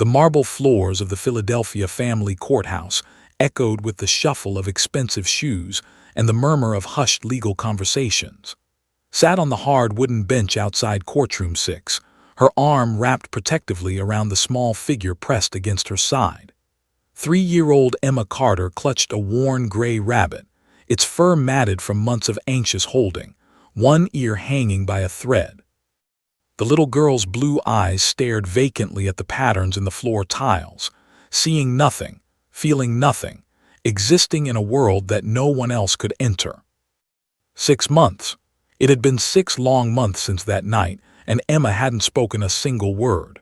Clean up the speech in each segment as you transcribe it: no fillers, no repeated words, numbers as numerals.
The marble floors of the Philadelphia family courthouse echoed with the shuffle of expensive shoes and the murmur of hushed legal conversations. Sat on the hard wooden bench outside courtroom 6, her arm wrapped protectively around the small figure pressed against her side. 3-year-old Emma Carter clutched a worn gray rabbit, its fur matted from months of anxious holding, one ear hanging by a thread. The little girl's blue eyes stared vacantly at the patterns in the floor tiles, seeing nothing, feeling nothing, existing in a world that no one else could enter. 6 months. It had been 6 long months since that night, and Emma hadn't spoken a single word.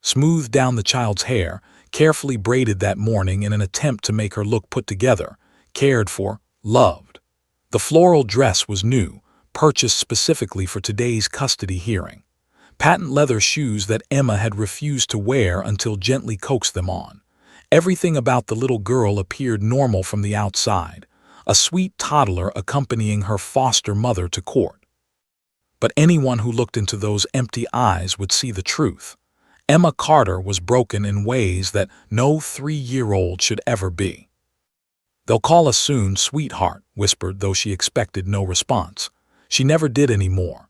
Smoothed down the child's hair, carefully braided that morning in an attempt to make her look put together, cared for, loved. The floral dress was new, purchased specifically for today's custody hearing. Patent leather shoes that Emma had refused to wear until gently coaxed them on. Everything about the little girl appeared normal from the outside, a sweet toddler accompanying her foster mother to court. But anyone who looked into those empty eyes would see the truth. Emma Carter was broken in ways that no 3-year-old should ever be. "They'll call us soon, sweetheart," whispered, though she expected no response. She never did any more.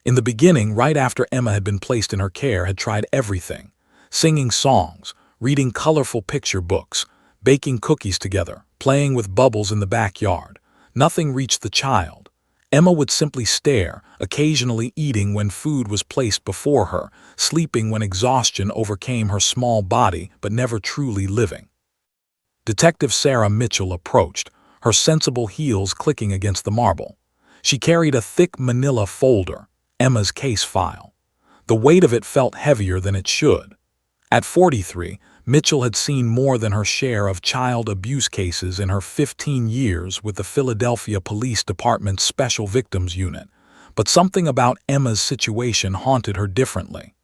In the beginning, right after Emma had been placed in her care, had tried everything: singing songs, reading colorful picture books, baking cookies together, playing with bubbles in the backyard. Nothing reached the child. Emma would simply stare, occasionally eating when food was placed before her, sleeping when exhaustion overcame her small body, but never truly living. Detective Sarah Mitchell approached, her sensible heels clicking against the marble. She carried a thick manila folder, Emma's case file. The weight of it felt heavier than it should. At 43, Mitchell had seen more than her share of child abuse cases in her 15 years with the Philadelphia Police Department's Special Victims Unit, but something about Emma's situation haunted her differently.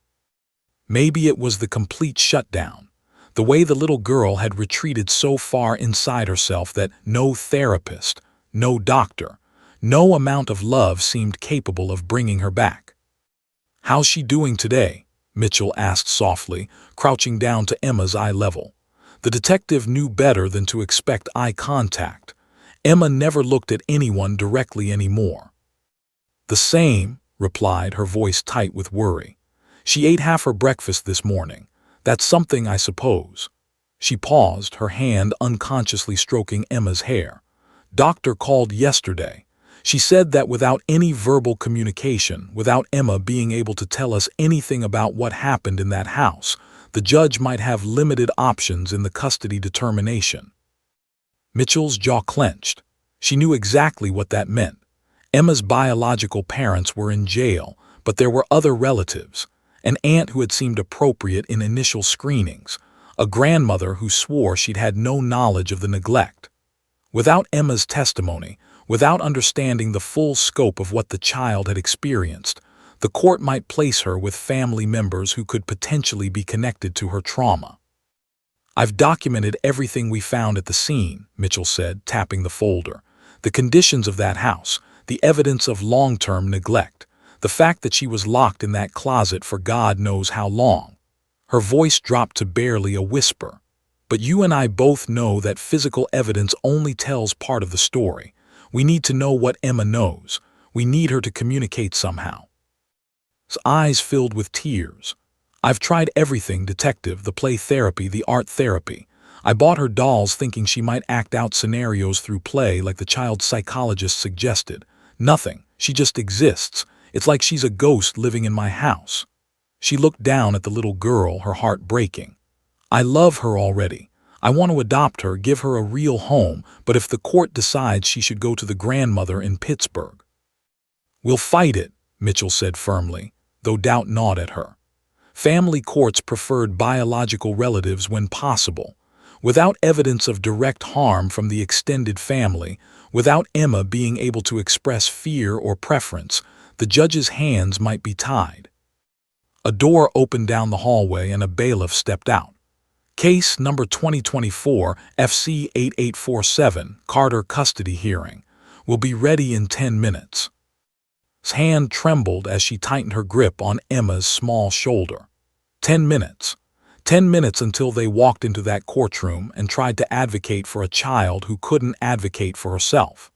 Maybe it was the complete shutdown, the way the little girl had retreated so far inside herself that no therapist, no doctor, no amount of love seemed capable of bringing her back. "How's she doing today?" Mitchell asked softly, crouching down to Emma's eye level. The detective knew better than to expect eye contact. Emma never looked at anyone directly anymore. "The same," replied, her voice tight with worry. "She ate half her breakfast this morning. That's something, I suppose." She paused, her hand unconsciously stroking Emma's hair. "Doctor called yesterday. She said that without any verbal communication, without Emma being able to tell us anything about what happened in that house, the judge might have limited options in the custody determination." Mitchell's jaw clenched. She knew exactly what that meant. Emma's biological parents were in jail, but there were other relatives: an aunt who had seemed appropriate in initial screenings, a grandmother who swore she'd had no knowledge of the neglect. Without Emma's testimony, without understanding the full scope of what the child had experienced, the court might place her with family members who could potentially be connected to her trauma. "I've documented everything we found at the scene," Mitchell said, tapping the folder. "The conditions of that house, the evidence of long-term neglect, the fact that she was locked in that closet for God knows how long." Her voice dropped to barely a whisper. "But you and I both know that physical evidence only tells part of the story. We need to know what Emma knows. We need her to communicate somehow." His eyes filled with tears. "I've tried everything, detective, the play therapy, the art therapy. I bought her dolls thinking she might act out scenarios through play like the child psychologist suggested. Nothing. She just exists. It's like she's a ghost living in my house." She looked down at the little girl, her heart breaking. "I love her already. I want to adopt her, give her a real home, but if the court decides she should go to the grandmother in Pittsburgh." "We'll fight it," Mitchell said firmly, though doubt gnawed at her. Family courts preferred biological relatives when possible. Without evidence of direct harm from the extended family, without Emma being able to express fear or preference, the judge's hands might be tied. A door opened down the hallway and a bailiff stepped out. "Case number 2024 FC 8847, Carter custody hearing. Will be ready in 10 minutes. His hand trembled as she tightened her grip on Emma's small shoulder. 10 minutes. 10 minutes until they walked into that courtroom and tried to advocate for a child who couldn't advocate for herself.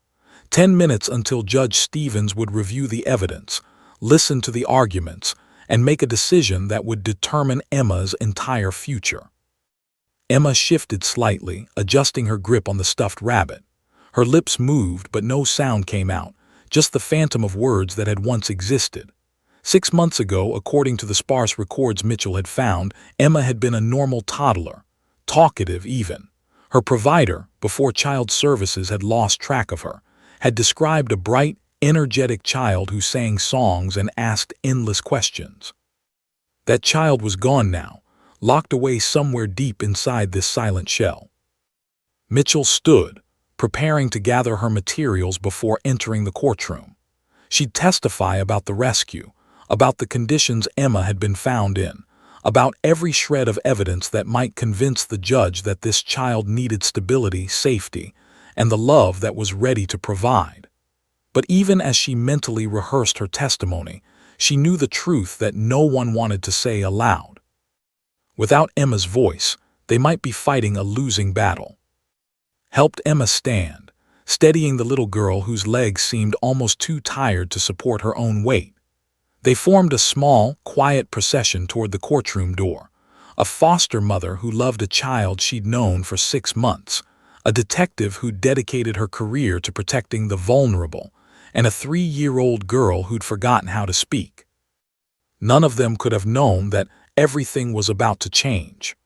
10 minutes until Judge Stevens would review the evidence, listen to the arguments, and make a decision that would determine Emma's entire future. Emma shifted slightly, adjusting her grip on the stuffed rabbit. Her lips moved, but no sound came out, just the phantom of words that had once existed. 6 months ago, according to the sparse records Mitchell had found, Emma had been a normal toddler, talkative even. Her provider, before Child Services had lost track of her, had described a bright, energetic child who sang songs and asked endless questions. That child was gone now, locked away somewhere deep inside this silent shell. Mitchell stood, preparing to gather her materials before entering the courtroom. She'd testify about the rescue, about the conditions Emma had been found in, about every shred of evidence that might convince the judge that this child needed stability, safety, and the love that was ready to provide. But even as she mentally rehearsed her testimony, she knew the truth that no one wanted to say aloud. Without Emma's voice, they might be fighting a losing battle. Helped Emma stand, steadying the little girl whose legs seemed almost too tired to support her own weight. They formed a small, quiet procession toward the courtroom door. A foster mother who loved a child she'd known for 6 months, a detective who dedicated her career to protecting the vulnerable, and a 3-year-old girl who'd forgotten how to speak. None of them could have known that everything was about to change.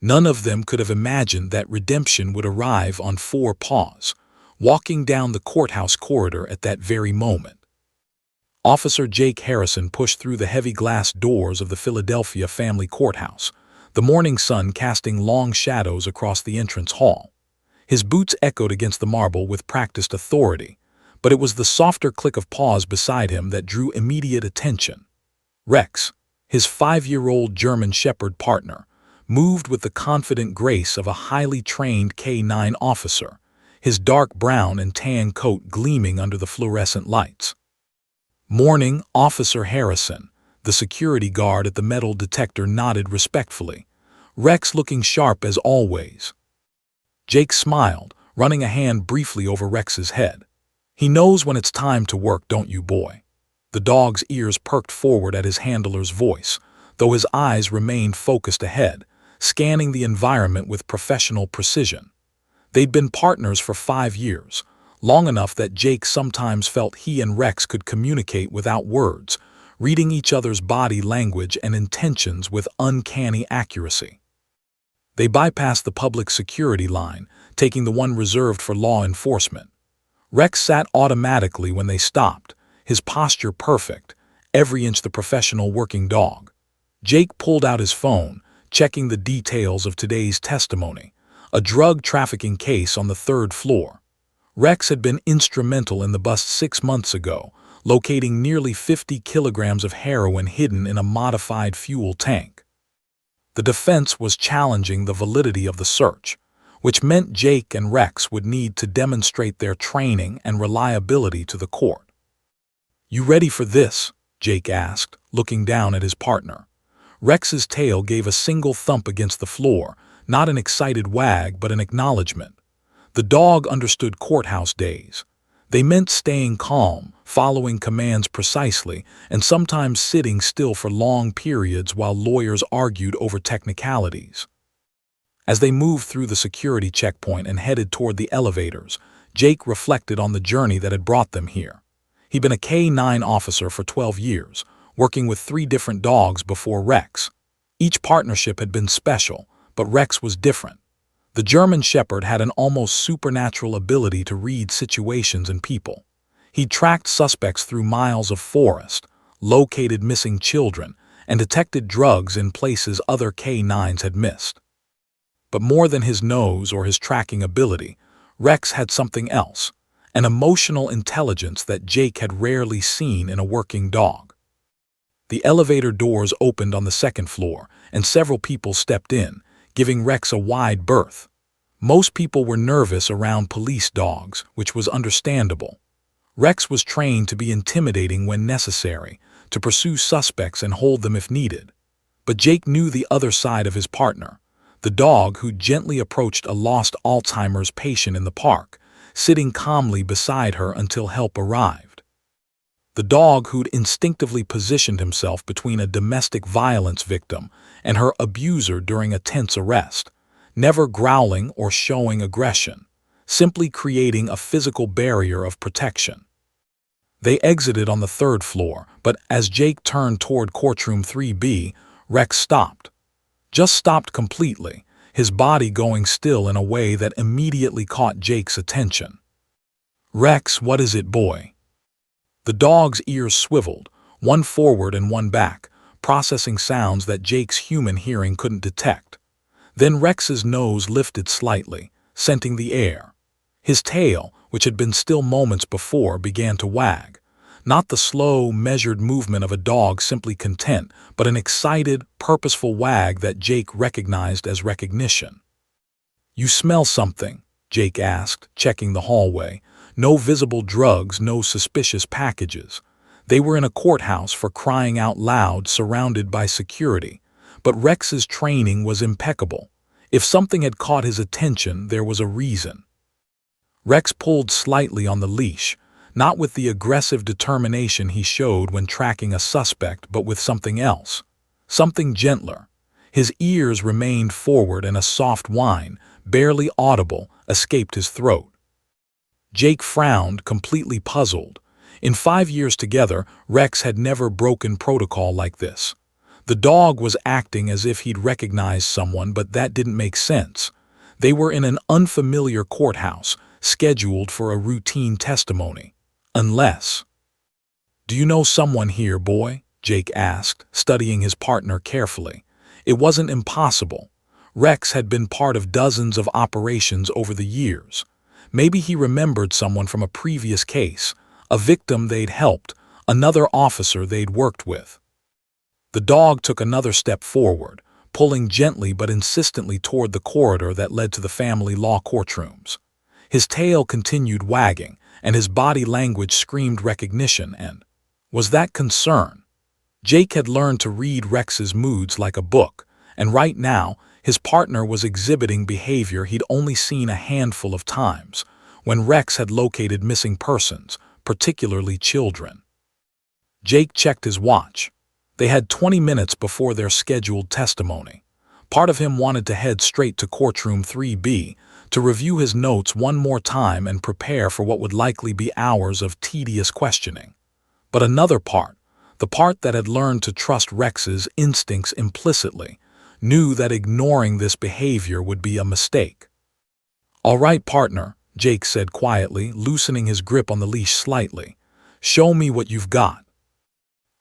None of them could have imagined that redemption would arrive on 4 paws, walking down the courthouse corridor at that very moment. Officer Jake Harrison pushed through the heavy glass doors of the Philadelphia Family Courthouse, the morning sun casting long shadows across the entrance hall. His boots echoed against the marble with practiced authority, but it was the softer click of paws beside him that drew immediate attention. Rex, his 5-year-old German Shepherd partner, moved with the confident grace of a highly trained K-9 officer, his dark brown and tan coat gleaming under the fluorescent lights. "Morning, Officer Harrison," the security guard at the metal detector nodded respectfully, Rex looking sharp as always. Jake smiled, running a hand briefly over Rex's head. "He knows when it's time to work, don't you, boy?" The dog's ears perked forward at his handler's voice, though his eyes remained focused ahead, scanning the environment with professional precision. They'd been partners for 5 years, long enough that Jake sometimes felt he and Rex could communicate without words, reading each other's body language and intentions with uncanny accuracy. They bypassed the public security line, taking the one reserved for law enforcement. Rex sat automatically when they stopped, his posture perfect, every inch the professional working dog. Jake pulled out his phone, checking the details of today's testimony, a drug trafficking case on the 3rd floor. Rex had been instrumental in the bust 6 months ago, locating nearly 50 kilograms of heroin hidden in a modified fuel tank. The defense was challenging the validity of the search, which meant Jake and Rex would need to demonstrate their training and reliability to the court. "You ready for this?" Jake asked, looking down at his partner. Rex's tail gave a single thump against the floor, not an excited wag but an acknowledgement. The dog understood courthouse days. They meant staying calm, following commands precisely, and sometimes sitting still for long periods while lawyers argued over technicalities. As they moved through the security checkpoint and headed toward the elevators, Jake reflected on the journey that had brought them here. He'd been a K-9 officer for 12 years, working with 3 different dogs before Rex. Each partnership had been special, but Rex was different. The German Shepherd had an almost supernatural ability to read situations and people. He tracked suspects through miles of forest, located missing children, and detected drugs in places other K-9s had missed. But more than his nose or his tracking ability, Rex had something else, an emotional intelligence that Jake had rarely seen in a working dog. The elevator doors opened on the 2nd floor, and several people stepped in, giving Rex a wide berth. Most people were nervous around police dogs, which was understandable. Rex was trained to be intimidating when necessary, to pursue suspects and hold them if needed. But Jake knew the other side of his partner, the dog who gently approached a lost Alzheimer's patient in the park, sitting calmly beside her until help arrived. The dog who'd instinctively positioned himself between a domestic violence victim and her abuser during a tense arrest, never growling or showing aggression, simply creating a physical barrier of protection. They exited on the third floor, but as Jake turned toward courtroom 3B, Rex stopped. Just stopped completely, his body going still in a way that immediately caught Jake's attention. "Rex, what is it, boy?" The dog's ears swiveled, one forward and one back, processing sounds that Jake's human hearing couldn't detect. Then Rex's nose lifted slightly, scenting the air. His tail, which had been still moments before, began to wag. Not the slow, measured movement of a dog simply content, but an excited, purposeful wag that Jake recognized as recognition. "You smell something?" Jake asked, checking the hallway. No visible drugs, no suspicious packages. They were in a courthouse, for crying out loud, surrounded by security. But Rex's training was impeccable. If something had caught his attention, there was a reason. Rex pulled slightly on the leash, not with the aggressive determination he showed when tracking a suspect, but with something else. Something gentler. His ears remained forward and a soft whine, barely audible, escaped his throat. Jake frowned, completely puzzled. In 5 years together, Rex had never broken protocol like this. The dog was acting as if he'd recognized someone, but that didn't make sense. They were in an unfamiliar courthouse, scheduled for a routine testimony. Unless... "Do you know someone here, boy?" Jake asked, studying his partner carefully. It wasn't impossible. Rex had been part of dozens of operations over the years. Maybe he remembered someone from a previous case, a victim they'd helped, another officer they'd worked with. The dog took another step forward, pulling gently but insistently toward the corridor that led to the family law courtrooms. His tail continued wagging, and his body language screamed recognition and, was that concern? Jake had learned to read Rex's moods like a book, and right now, his partner was exhibiting behavior he'd only seen a handful of times, when Rex had located missing persons, particularly children. Jake checked his watch. They had 20 minutes before their scheduled testimony. Part of him wanted to head straight to courtroom 3B, to review his notes one more time and prepare for what would likely be hours of tedious questioning. But another part, the part that had learned to trust Rex's instincts implicitly, knew that ignoring this behavior would be a mistake. "All right, partner," Jake said quietly, loosening his grip on the leash slightly. "Show me what you've got."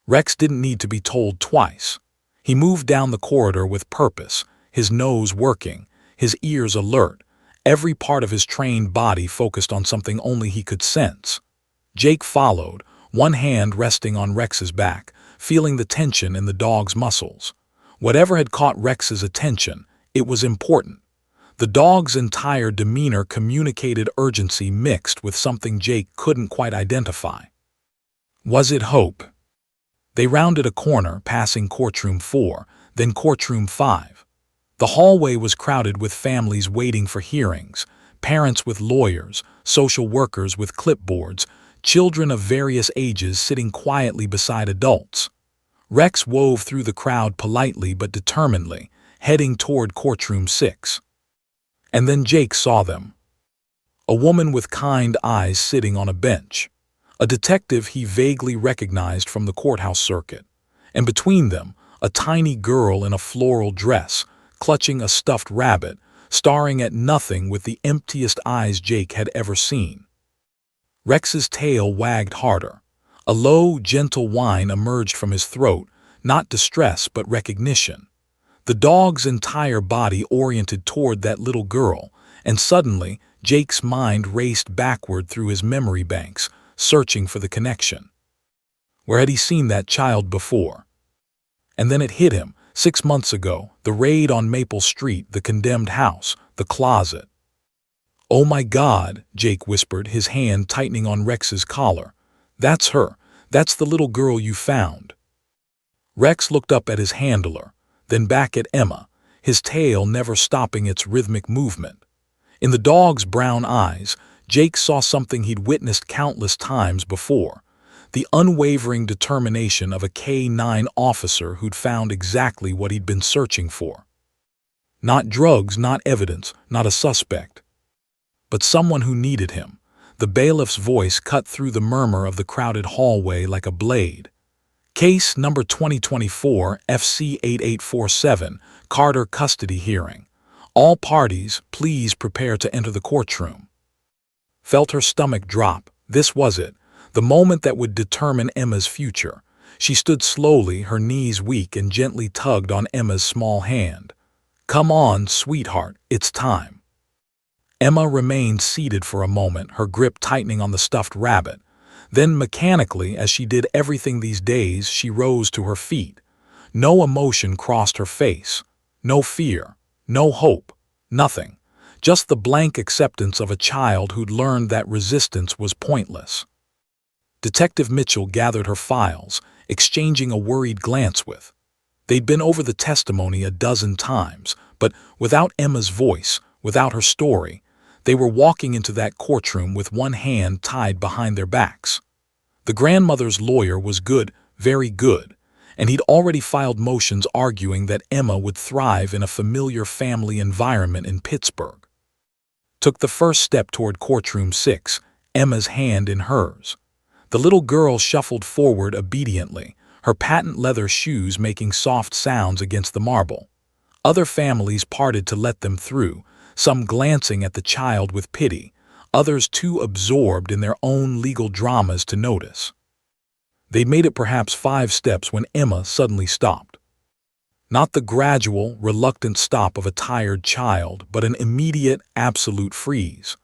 Rex didn't need to be told twice. He moved down the corridor with purpose, his nose working, his ears alert, every part of his trained body focused on something only he could sense. Jake followed, one hand resting on Rex's back, feeling the tension in the dog's muscles. Whatever had caught Rex's attention, it was important. The dog's entire demeanor communicated urgency mixed with something Jake couldn't quite identify. Was it hope? They rounded a corner, passing courtroom 4, then courtroom 5. The hallway was crowded with families waiting for hearings, parents with lawyers, social workers with clipboards, children of various ages sitting quietly beside adults. Rex wove through the crowd politely but determinedly, heading toward courtroom 6. And then Jake saw them. A woman with kind eyes sitting on a bench. A detective he vaguely recognized from the courthouse circuit. And between them, a tiny girl in a floral dress, clutching a stuffed rabbit, staring at nothing with the emptiest eyes Jake had ever seen. Rex's tail wagged harder. A low, gentle whine emerged from his throat, not distress but recognition. The dog's entire body oriented toward that little girl, and suddenly Jake's mind raced backward through his memory banks, searching for the connection. Where had he seen that child before? And then it hit him, 6 months ago, the raid on Maple Street, the condemned house, the closet. "Oh my God," Jake whispered, his hand tightening on Rex's collar. "That's her. That's the little girl you found." Rex looked up at his handler. then back at Emma, his tail never stopping its rhythmic movement. In the dog's brown eyes, Jake saw something he'd witnessed countless times before, the unwavering determination of a K-9 officer who'd found exactly what he'd been searching for. Not drugs, not evidence, not a suspect, but someone who needed him. The bailiff's voice cut through the murmur of the crowded hallway like a blade. Case number 2024 FC 8847, Carter custody hearing. All parties, please prepare to enter the courtroom. Felt her stomach drop. This was it, the moment that would determine Emma's future. She stood slowly, her knees weak, and gently tugged on Emma's small hand. Come on, sweetheart, it's time. Emma remained seated for a moment, her grip tightening on the stuffed rabbit. Then mechanically, as she did everything these days, she rose to her feet. No emotion crossed her face. No fear. No hope. Nothing. Just the blank acceptance of a child who'd learned that resistance was pointless. Detective Mitchell gathered her files, exchanging a worried glance with. They'd been over the testimony a dozen times, but without Emma's voice, without her story, they were walking into that courtroom with one hand tied behind their backs. The grandmother's lawyer was good, very good, and he'd already filed motions arguing that Emma would thrive in a familiar family environment in Pittsburgh. Took the first step toward courtroom 6, Emma's hand in hers. The little girl shuffled forward obediently, her patent leather shoes making soft sounds against the marble. Other families parted to let them through, some glancing at the child with pity, others too absorbed in their own legal dramas to notice. They'd made it perhaps 5 steps when Emma suddenly stopped. Not the gradual, reluctant stop of a tired child, but an immediate, absolute freeze.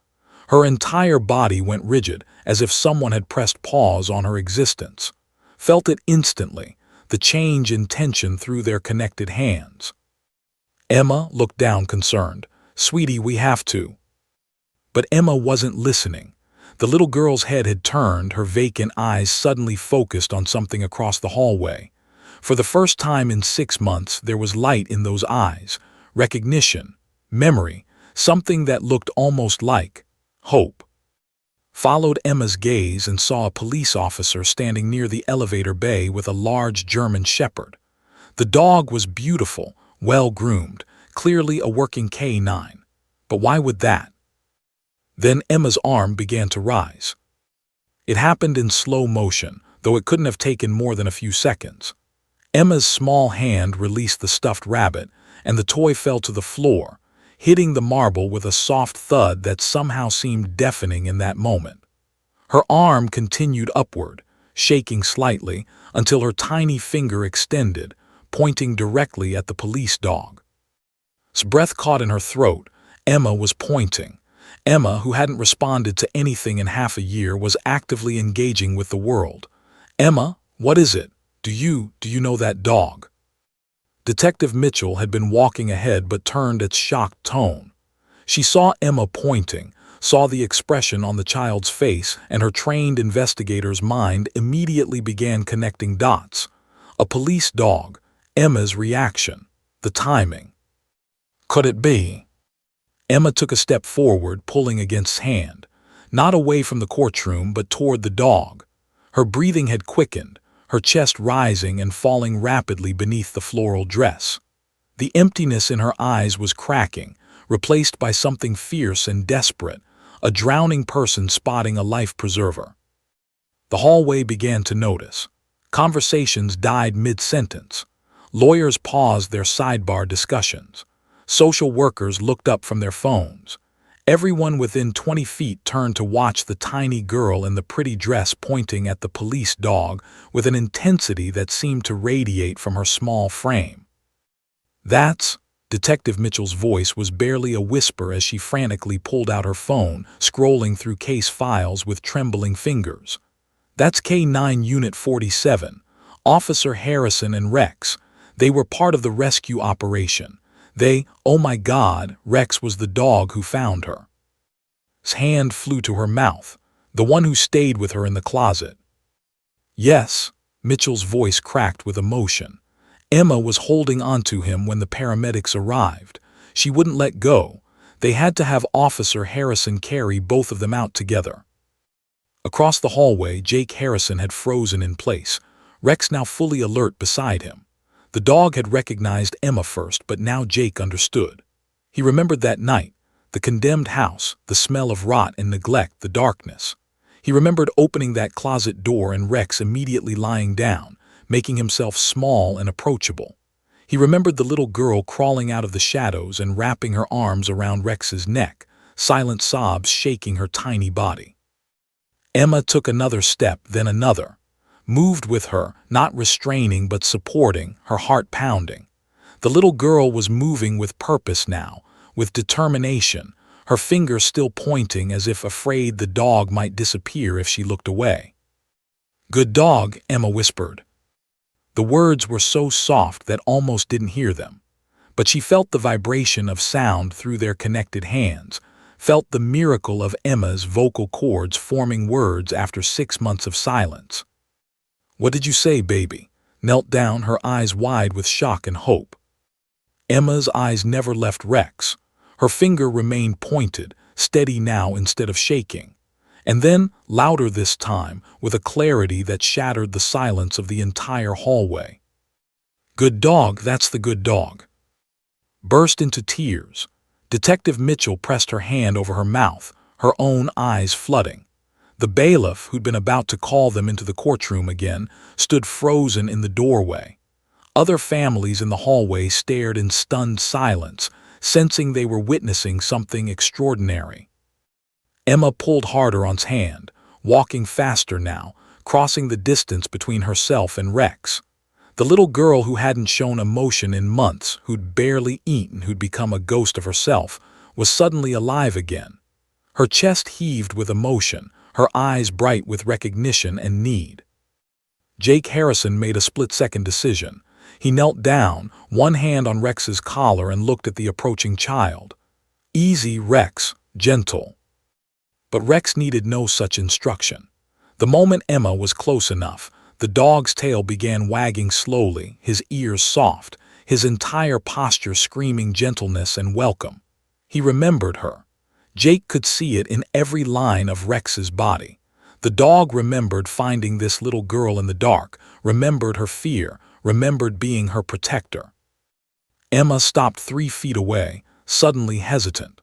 Her entire body went rigid, as if someone had pressed pause on her existence. Felt it instantly, the change in tension through their connected hands. Emma looked down concerned. Sweetie, we have to. But Emma wasn't listening. The little girl's head had turned, her vacant eyes suddenly focused on something across the hallway. For the first time in 6 months, there was light in those eyes, recognition, memory, something that looked almost like hope. Followed Emma's gaze and saw a police officer standing near the elevator bay with a large German shepherd. The dog was beautiful, well-groomed, clearly a working K-9. But why would that? Then Emma's arm began to rise. It happened in slow motion, though it couldn't have taken more than a few seconds. Emma's small hand released the stuffed rabbit, and the toy fell to the floor, hitting the marble with a soft thud that somehow seemed deafening in that moment. Her arm continued upward, shaking slightly, until her tiny finger extended, pointing directly at the police dog. Breath caught in her throat. Emma was pointing. Emma, who hadn't responded to anything in half a year, was actively engaging with the world. Emma, what is it? Do you know that dog? Detective Mitchell had been walking ahead but turned its shocked tone. She saw Emma pointing, saw the expression on the child's face, and her trained investigator's mind immediately began connecting dots. A police dog, Emma's reaction, the timing. Could it be? Emma took a step forward, pulling against his hand, not away from the courtroom but toward the dog. Her breathing had quickened, her chest rising and falling rapidly beneath the floral dress. The emptiness in her eyes was cracking, replaced by something fierce and desperate, a drowning person spotting a life preserver. The hallway began to notice. Conversations died mid-sentence. Lawyers paused their sidebar discussions. Social workers looked up from their phones. Everyone within 20 feet turned to watch the tiny girl in the pretty dress pointing at the police dog with an intensity that seemed to radiate from her small frame. That's, Detective Mitchell's voice was barely a whisper as she frantically pulled out her phone, scrolling through case files with trembling fingers. That's K-9 Unit 47, Officer Harrison and Rex. They were part of the rescue operation. Oh my God, Rex was the dog who found her. His hand flew to her mouth, the one who stayed with her in the closet. Yes, Mitchell's voice cracked with emotion. Emma was holding onto him when the paramedics arrived. She wouldn't let go. They had to have Officer Harrison carry both of them out together. Across the hallway, Jake Harrison had frozen in place, Rex now fully alert beside him. The dog had recognized Emma first, but now Jake understood. He remembered that night, the condemned house, the smell of rot and neglect, the darkness. He remembered opening that closet door and Rex immediately lying down, making himself small and approachable. He remembered the little girl crawling out of the shadows and wrapping her arms around Rex's neck, silent sobs shaking her tiny body. Emma took another step, then another. Moved with her, not restraining but supporting, her heart pounding. The little girl was moving with purpose now, with determination, her fingers still pointing as if afraid the dog might disappear if she looked away. "Good dog," Emma whispered. The words were so soft that almost didn't hear them. But she felt the vibration of sound through their connected hands, felt the miracle of Emma's vocal cords forming words after 6 months of silence. "What did you say, baby?" Knelt down, her eyes wide with shock and hope. Emma's eyes never left Rex. Her finger remained pointed, steady now instead of shaking. And then, louder this time, with a clarity that shattered the silence of the entire hallway. "Good dog, that's the good dog." Burst into tears. Detective Mitchell pressed her hand over her mouth, her own eyes flooding. The bailiff, who'd been about to call them into the courtroom again, stood frozen in the doorway. Other families in the hallway stared in stunned silence, sensing they were witnessing something extraordinary. Emma pulled harder on his hand, walking faster now, crossing the distance between herself and Rex. The little girl who hadn't shown emotion in months, who'd barely eaten, who'd become a ghost of herself, was suddenly alive again. Her chest heaved with emotion, her eyes bright with recognition and need. Jake Harrison made a split-second decision. He knelt down, one hand on Rex's collar, and looked at the approaching child. "Easy, Rex, gentle." But Rex needed no such instruction. The moment Emma was close enough, the dog's tail began wagging slowly, his ears soft, his entire posture screaming gentleness and welcome. He remembered her. Jake could see it in every line of Rex's body. The dog remembered finding this little girl in the dark, remembered her fear, remembered being her protector. Emma stopped 3 feet away, suddenly hesitant.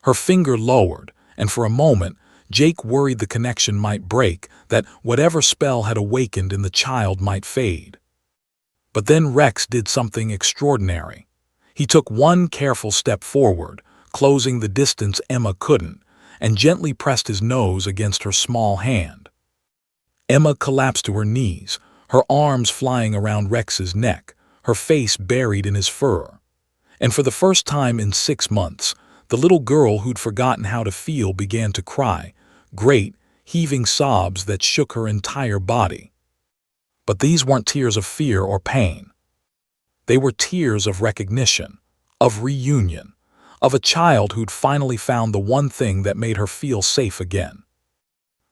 Her finger lowered, and for a moment, Jake worried the connection might break, that whatever spell had awakened in the child might fade. But then Rex did something extraordinary. He took one careful step forward, closing the distance Emma couldn't, and gently pressed his nose against her small hand. Emma collapsed to her knees, her arms flying around Rex's neck, her face buried in his fur. And for the first time in 6 months, the little girl who'd forgotten how to feel began to cry, great, heaving sobs that shook her entire body. But these weren't tears of fear or pain. They were tears of recognition, of reunion, of a child who'd finally found the one thing that made her feel safe again.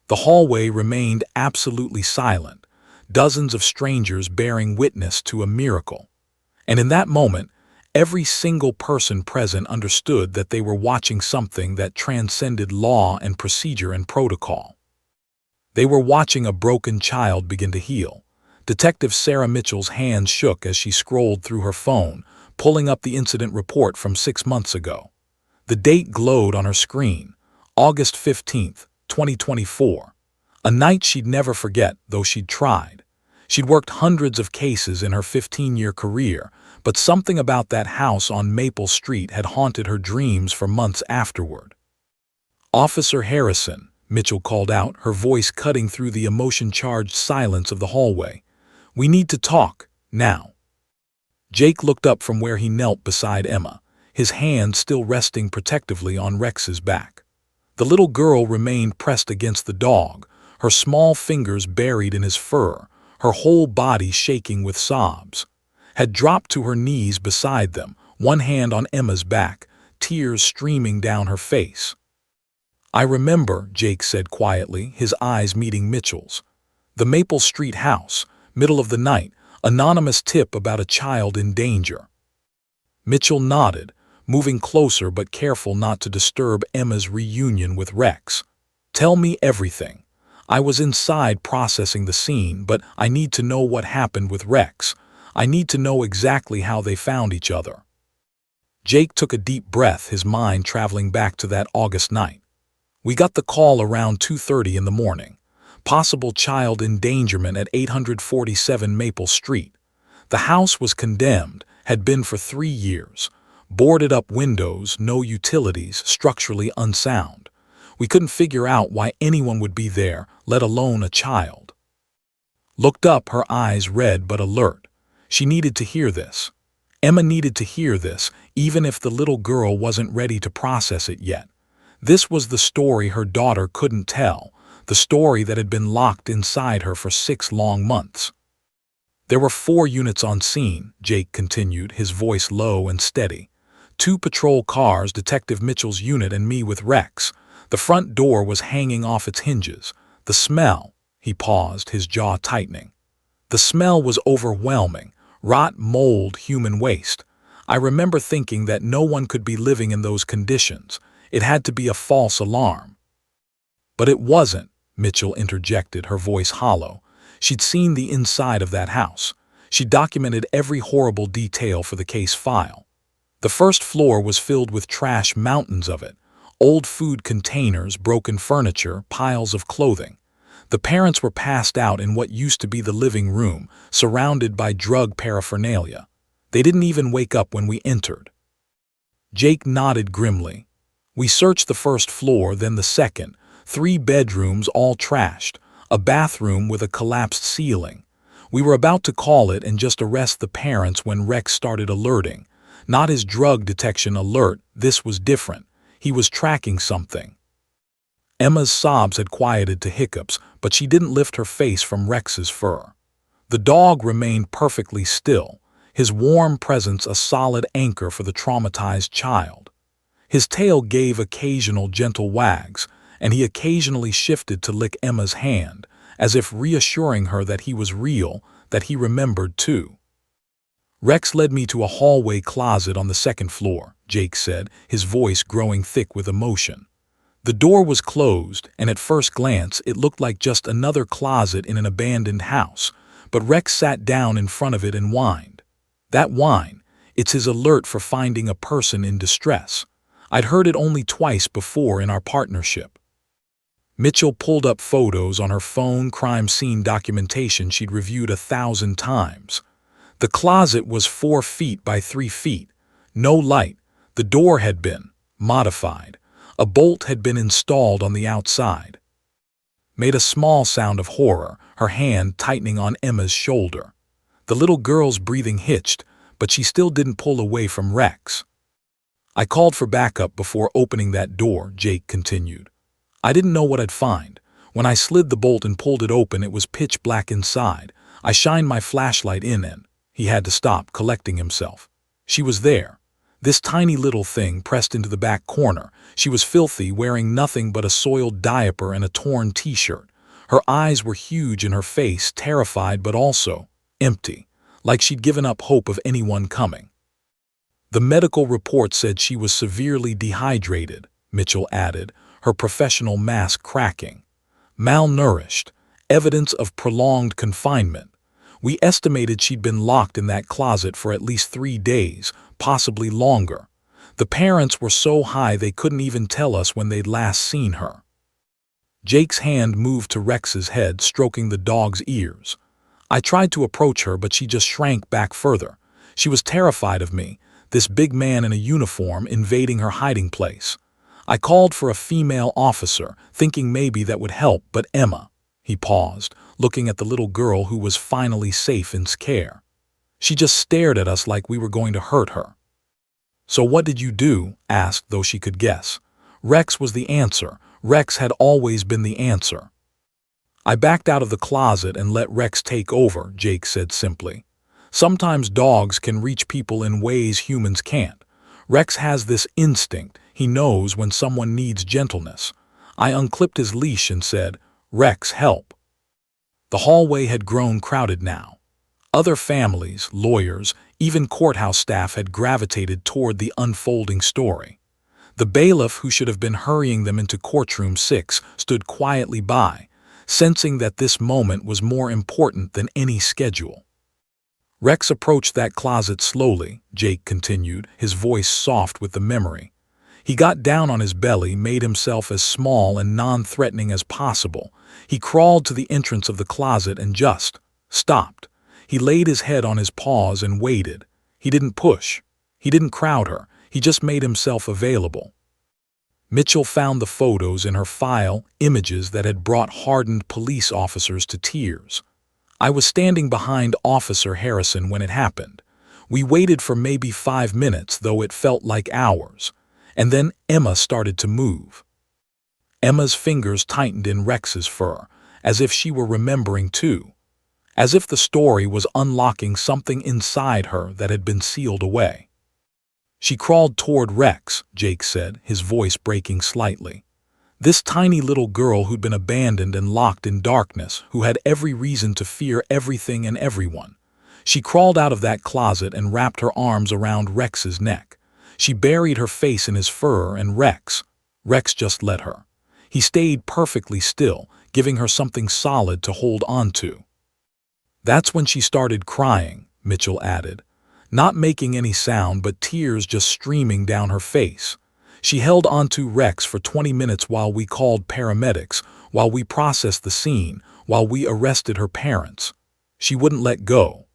The hallway remained absolutely silent, dozens of strangers bearing witness to a miracle. And in that moment, every single person present understood that they were watching something that transcended law and procedure and protocol. They were watching a broken child begin to heal. Detective Sarah Mitchell's hands shook as she scrolled through her phone, pulling up the incident report from 6 months ago. The date glowed on her screen, August 15th, 2024. A night she'd never forget, though she'd tried. She'd worked hundreds of cases in her 15-year career, but something about that house on Maple Street had haunted her dreams for months afterward. "Officer Harrison," Mitchell called out, her voice cutting through the emotion-charged silence of the hallway. "We need to talk, now." Jake looked up from where he knelt beside Emma, his hand still resting protectively on Rex's back. The little girl remained pressed against the dog, her small fingers buried in his fur, her whole body shaking with sobs. Had dropped to her knees beside them, one hand on Emma's back, tears streaming down her face. "I remember," Jake said quietly, his eyes meeting Mitchell's. "The Maple Street house, middle of the night, Anonymous tip about a child in danger. Mitchell nodded, moving closer but careful not to disturb Emma's reunion with Rex. Tell me everything. I was inside processing the scene, but I need to know what happened with Rex. I need to know exactly how they found each other. Jake took a deep breath, his mind traveling back to that August night. We got the call around 2:30 in the morning. Possible child endangerment at 847 Maple Street. The house was condemned, had been for 3 years. Boarded up windows, no utilities, structurally unsound. We couldn't figure out why anyone would be there, let alone a child. Looked up, her eyes red but alert. She needed to hear this. Emma needed to hear this, even if the little girl wasn't ready to process it yet. This was the story her daughter couldn't tell, the story that had been locked inside her for 6 long months. There were 4 units on scene, Jake continued, his voice low and steady. 2 patrol cars, Detective Mitchell's unit and me with Rex. The front door was hanging off its hinges. The smell, he paused, his jaw tightening. The smell was overwhelming. Rot, mold, human waste. I remember thinking that no one could be living in those conditions. It had to be a false alarm. But it wasn't, Mitchell interjected, her voice hollow. She'd seen the inside of that house. She documented every horrible detail for the case file. The first floor was filled with trash, mountains of it. Old food containers, broken furniture, piles of clothing. The parents were passed out in what used to be the living room, surrounded by drug paraphernalia. They didn't even wake up when we entered. Jake nodded grimly. We searched the first floor, then the second. 3 bedrooms, all trashed. A bathroom with a collapsed ceiling. We were about to call it and just arrest the parents when Rex started alerting. Not his drug detection alert, this was different. He was tracking something. Emma's sobs had quieted to hiccups, but she didn't lift her face from Rex's fur. The dog remained perfectly still, his warm presence a solid anchor for the traumatized child. His tail gave occasional gentle wags, and he occasionally shifted to lick Emma's hand, as if reassuring her that he was real, that he remembered too. Rex led me to a hallway closet on the 2nd floor, Jake said, his voice growing thick with emotion. The door was closed, and at first glance it looked like just another closet in an abandoned house, but Rex sat down in front of it and whined. That whine, it's his alert for finding a person in distress. I'd heard it only twice before in our partnership. Mitchell pulled up photos on her phone, crime scene documentation she'd reviewed 1,000 times. The closet was 4 feet by 3 feet. No light. The door had been modified. A bolt had been installed on the outside. Made a small sound of horror, her hand tightening on Emma's shoulder. The little girl's breathing hitched, but she still didn't pull away from Rex. I called for backup before opening that door, Jake continued. I didn't know what I'd find. When I slid the bolt and pulled it open, it was pitch black inside. I shined my flashlight in and he had to stop, collecting himself. She was there. This tiny little thing pressed into the back corner. She was filthy, wearing nothing but a soiled diaper and a torn t-shirt. Her eyes were huge in her face, terrified but also empty, like she'd given up hope of anyone coming. The medical report said she was severely dehydrated, Mitchell added, her professional mask cracking. Malnourished, evidence of prolonged confinement. We estimated she'd been locked in that closet for at least 3 days, possibly longer. The parents were so high they couldn't even tell us when they'd last seen her. Jake's hand moved to Rex's head, stroking the dog's ears. I tried to approach her, but she just shrank back further. She was terrified of me, this big man in a uniform invading her hiding place. I called for a female officer, thinking maybe that would help, but Emma. He paused, looking at the little girl who was finally safe in care. She just stared at us like we were going to hurt her. So what did you do? Asked, though she could guess. Rex was the answer. Rex had always been the answer. I backed out of the closet and let Rex take over, Jake said simply. Sometimes dogs can reach people in ways humans can't. Rex has this instinct. He knows when someone needs gentleness. I unclipped his leash and said, Rex, help. The hallway had grown crowded now. Other families, lawyers, even courthouse staff had gravitated toward the unfolding story. The bailiff, who should have been hurrying them into courtroom 6, stood quietly by, sensing that this moment was more important than any schedule. Rex approached that closet slowly, Jake continued, his voice soft with the memory. He got down on his belly, made himself as small and non-threatening as possible. He crawled to the entrance of the closet and just stopped. He laid his head on his paws and waited. He didn't push. He didn't crowd her. He just made himself available. Mitchell found the photos in her file, images that had brought hardened police officers to tears. I was standing behind Officer Harrison when it happened. We waited for maybe 5 minutes, though it felt like hours. And then Emma started to move. Emma's fingers tightened in Rex's fur, as if she were remembering too. As if the story was unlocking something inside her that had been sealed away. She crawled toward Rex, Jake said, his voice breaking slightly. This tiny little girl who'd been abandoned and locked in darkness, who had every reason to fear everything and everyone. She crawled out of that closet and wrapped her arms around Rex's neck. She buried her face in his fur, and Rex just let her. He stayed perfectly still, giving her something solid to hold on to. That's when she started crying, Mitchell added. Not making any sound, but tears just streaming down her face. She held onto Rex for 20 minutes while we called paramedics, while we processed the scene, while we arrested her parents. She wouldn't let go.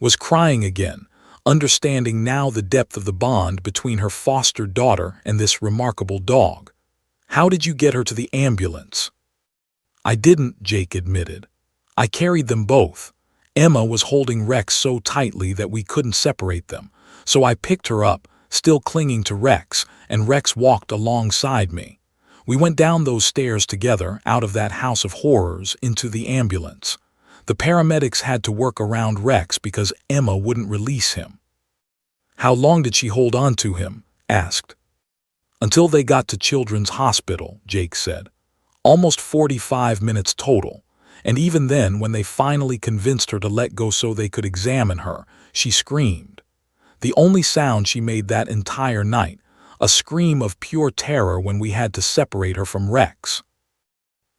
Was crying again, understanding now the depth of the bond between her foster daughter and this remarkable dog. How did you get her to the ambulance? I didn't, Jake admitted. I carried them both. Emma was holding Rex so tightly that we couldn't separate them, so I picked her up, still clinging to Rex, and Rex walked alongside me. We went down those stairs together, out of that house of horrors, into the ambulance. The paramedics had to work around Rex because Emma wouldn't release him. How long did she hold on to him? Asked. Until they got to Children's Hospital, Jake said. Almost 45 minutes total. And even then, when they finally convinced her to let go so they could examine her, she screamed. The only sound she made that entire night, a scream of pure terror when we had to separate her from Rex.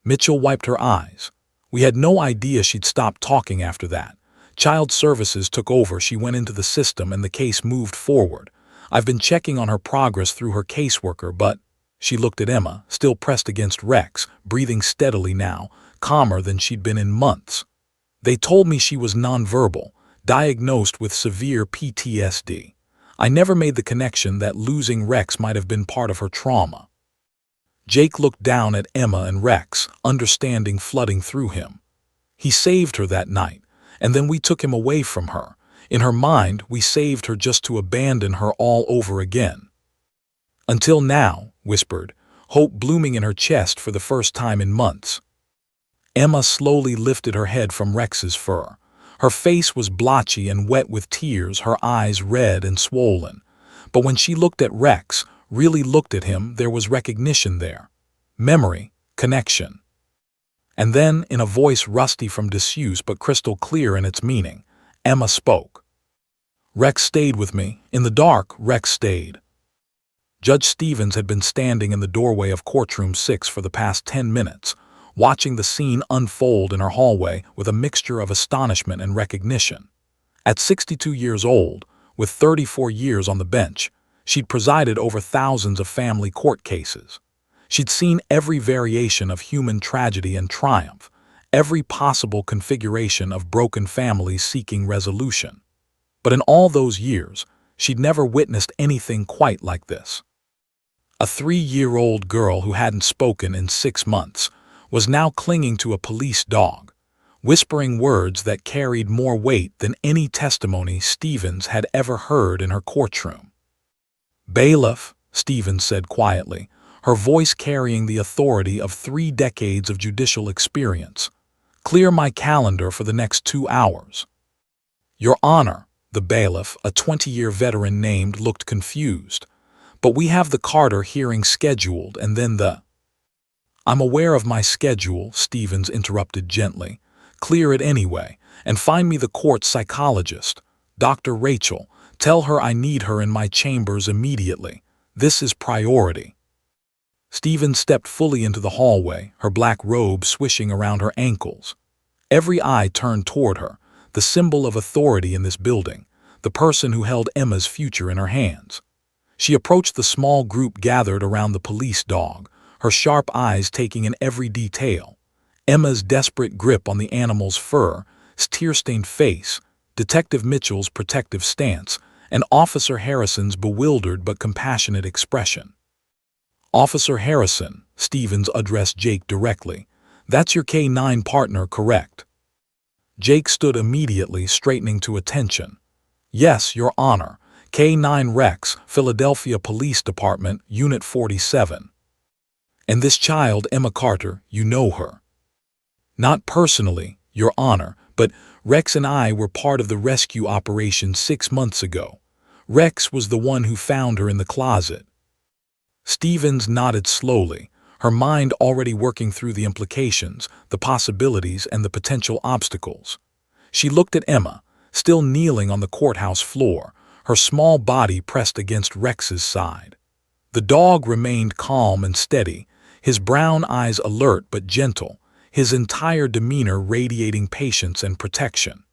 Mitchell wiped her eyes. We had no idea she'd stop talking after that. Child Services took over, she went into the system, and the case moved forward. I've been checking on her progress through her caseworker, but... She looked at Emma, still pressed against Rex, breathing steadily now, calmer than she'd been in months. They told me she was nonverbal, diagnosed with severe PTSD. I never made the connection that losing Rex might have been part of her trauma. Jake looked down at Emma and Rex, understanding flooding through him. He saved her that night, and then we took him away from her. In her mind, we saved her just to abandon her all over again. Until now, whispered, hope blooming in her chest for the first time in months. Emma slowly lifted her head from Rex's fur. Her face was blotchy and wet with tears, her eyes red and swollen. But when she looked at Rex, really looked at him, there was recognition there. Memory, connection. And then, in a voice rusty from disuse but crystal clear in its meaning, Emma spoke. Rex stayed with me. In the dark, Rex stayed. Judge Stevens had been standing in the doorway of courtroom 6 for the past 10 minutes, watching the scene unfold in her hallway with a mixture of astonishment and recognition. At 62 years old, with 34 years on the bench, she'd presided over thousands of family court cases. She'd seen every variation of human tragedy and triumph, every possible configuration of broken families seeking resolution. But in all those years, she'd never witnessed anything quite like this. A 3-year-old girl who hadn't spoken in 6 months was now clinging to a police dog, whispering words that carried more weight than any testimony Stevens had ever heard in her courtroom. Bailiff, Stevens said quietly, her voice carrying the authority of 3 decades of judicial experience. Clear my calendar for the next 2 hours. Your Honor, the bailiff, a 20-year veteran named, looked confused. But we have the Carter hearing scheduled, and then the... I'm aware of my schedule, Stevens interrupted gently. Clear it anyway. And find me the court's psychologist, Dr. Rachel. Tell her I need her in my chambers immediately. This is priority." Stevens stepped fully into the hallway, her black robe swishing around her ankles. Every eye turned toward her, the symbol of authority in this building, the person who held Emma's future in her hands. She approached the small group gathered around the police dog, her sharp eyes taking in every detail. Emma's desperate grip on the animal's fur, his tear-stained face, Detective Mitchell's protective stance, and Officer Harrison's bewildered but compassionate expression. "Officer Harrison," Stevens addressed Jake directly, "that's your K-9 partner, correct?" Jake stood immediately, straightening to attention. "Yes, Your Honor. K-9 Rex, Philadelphia Police Department, Unit 47. And this child, Emma Carter, you know her?" "Not personally, Your Honor, but Rex and I were part of the rescue operation 6 months ago. Rex was the one who found her in the closet." Stevens nodded slowly, her mind already working through the implications, the possibilities, and the potential obstacles. She looked at Emma, still kneeling on the courthouse floor, her small body pressed against Rex's side. The dog remained calm and steady, his brown eyes alert but gentle, his entire demeanor radiating patience and protection.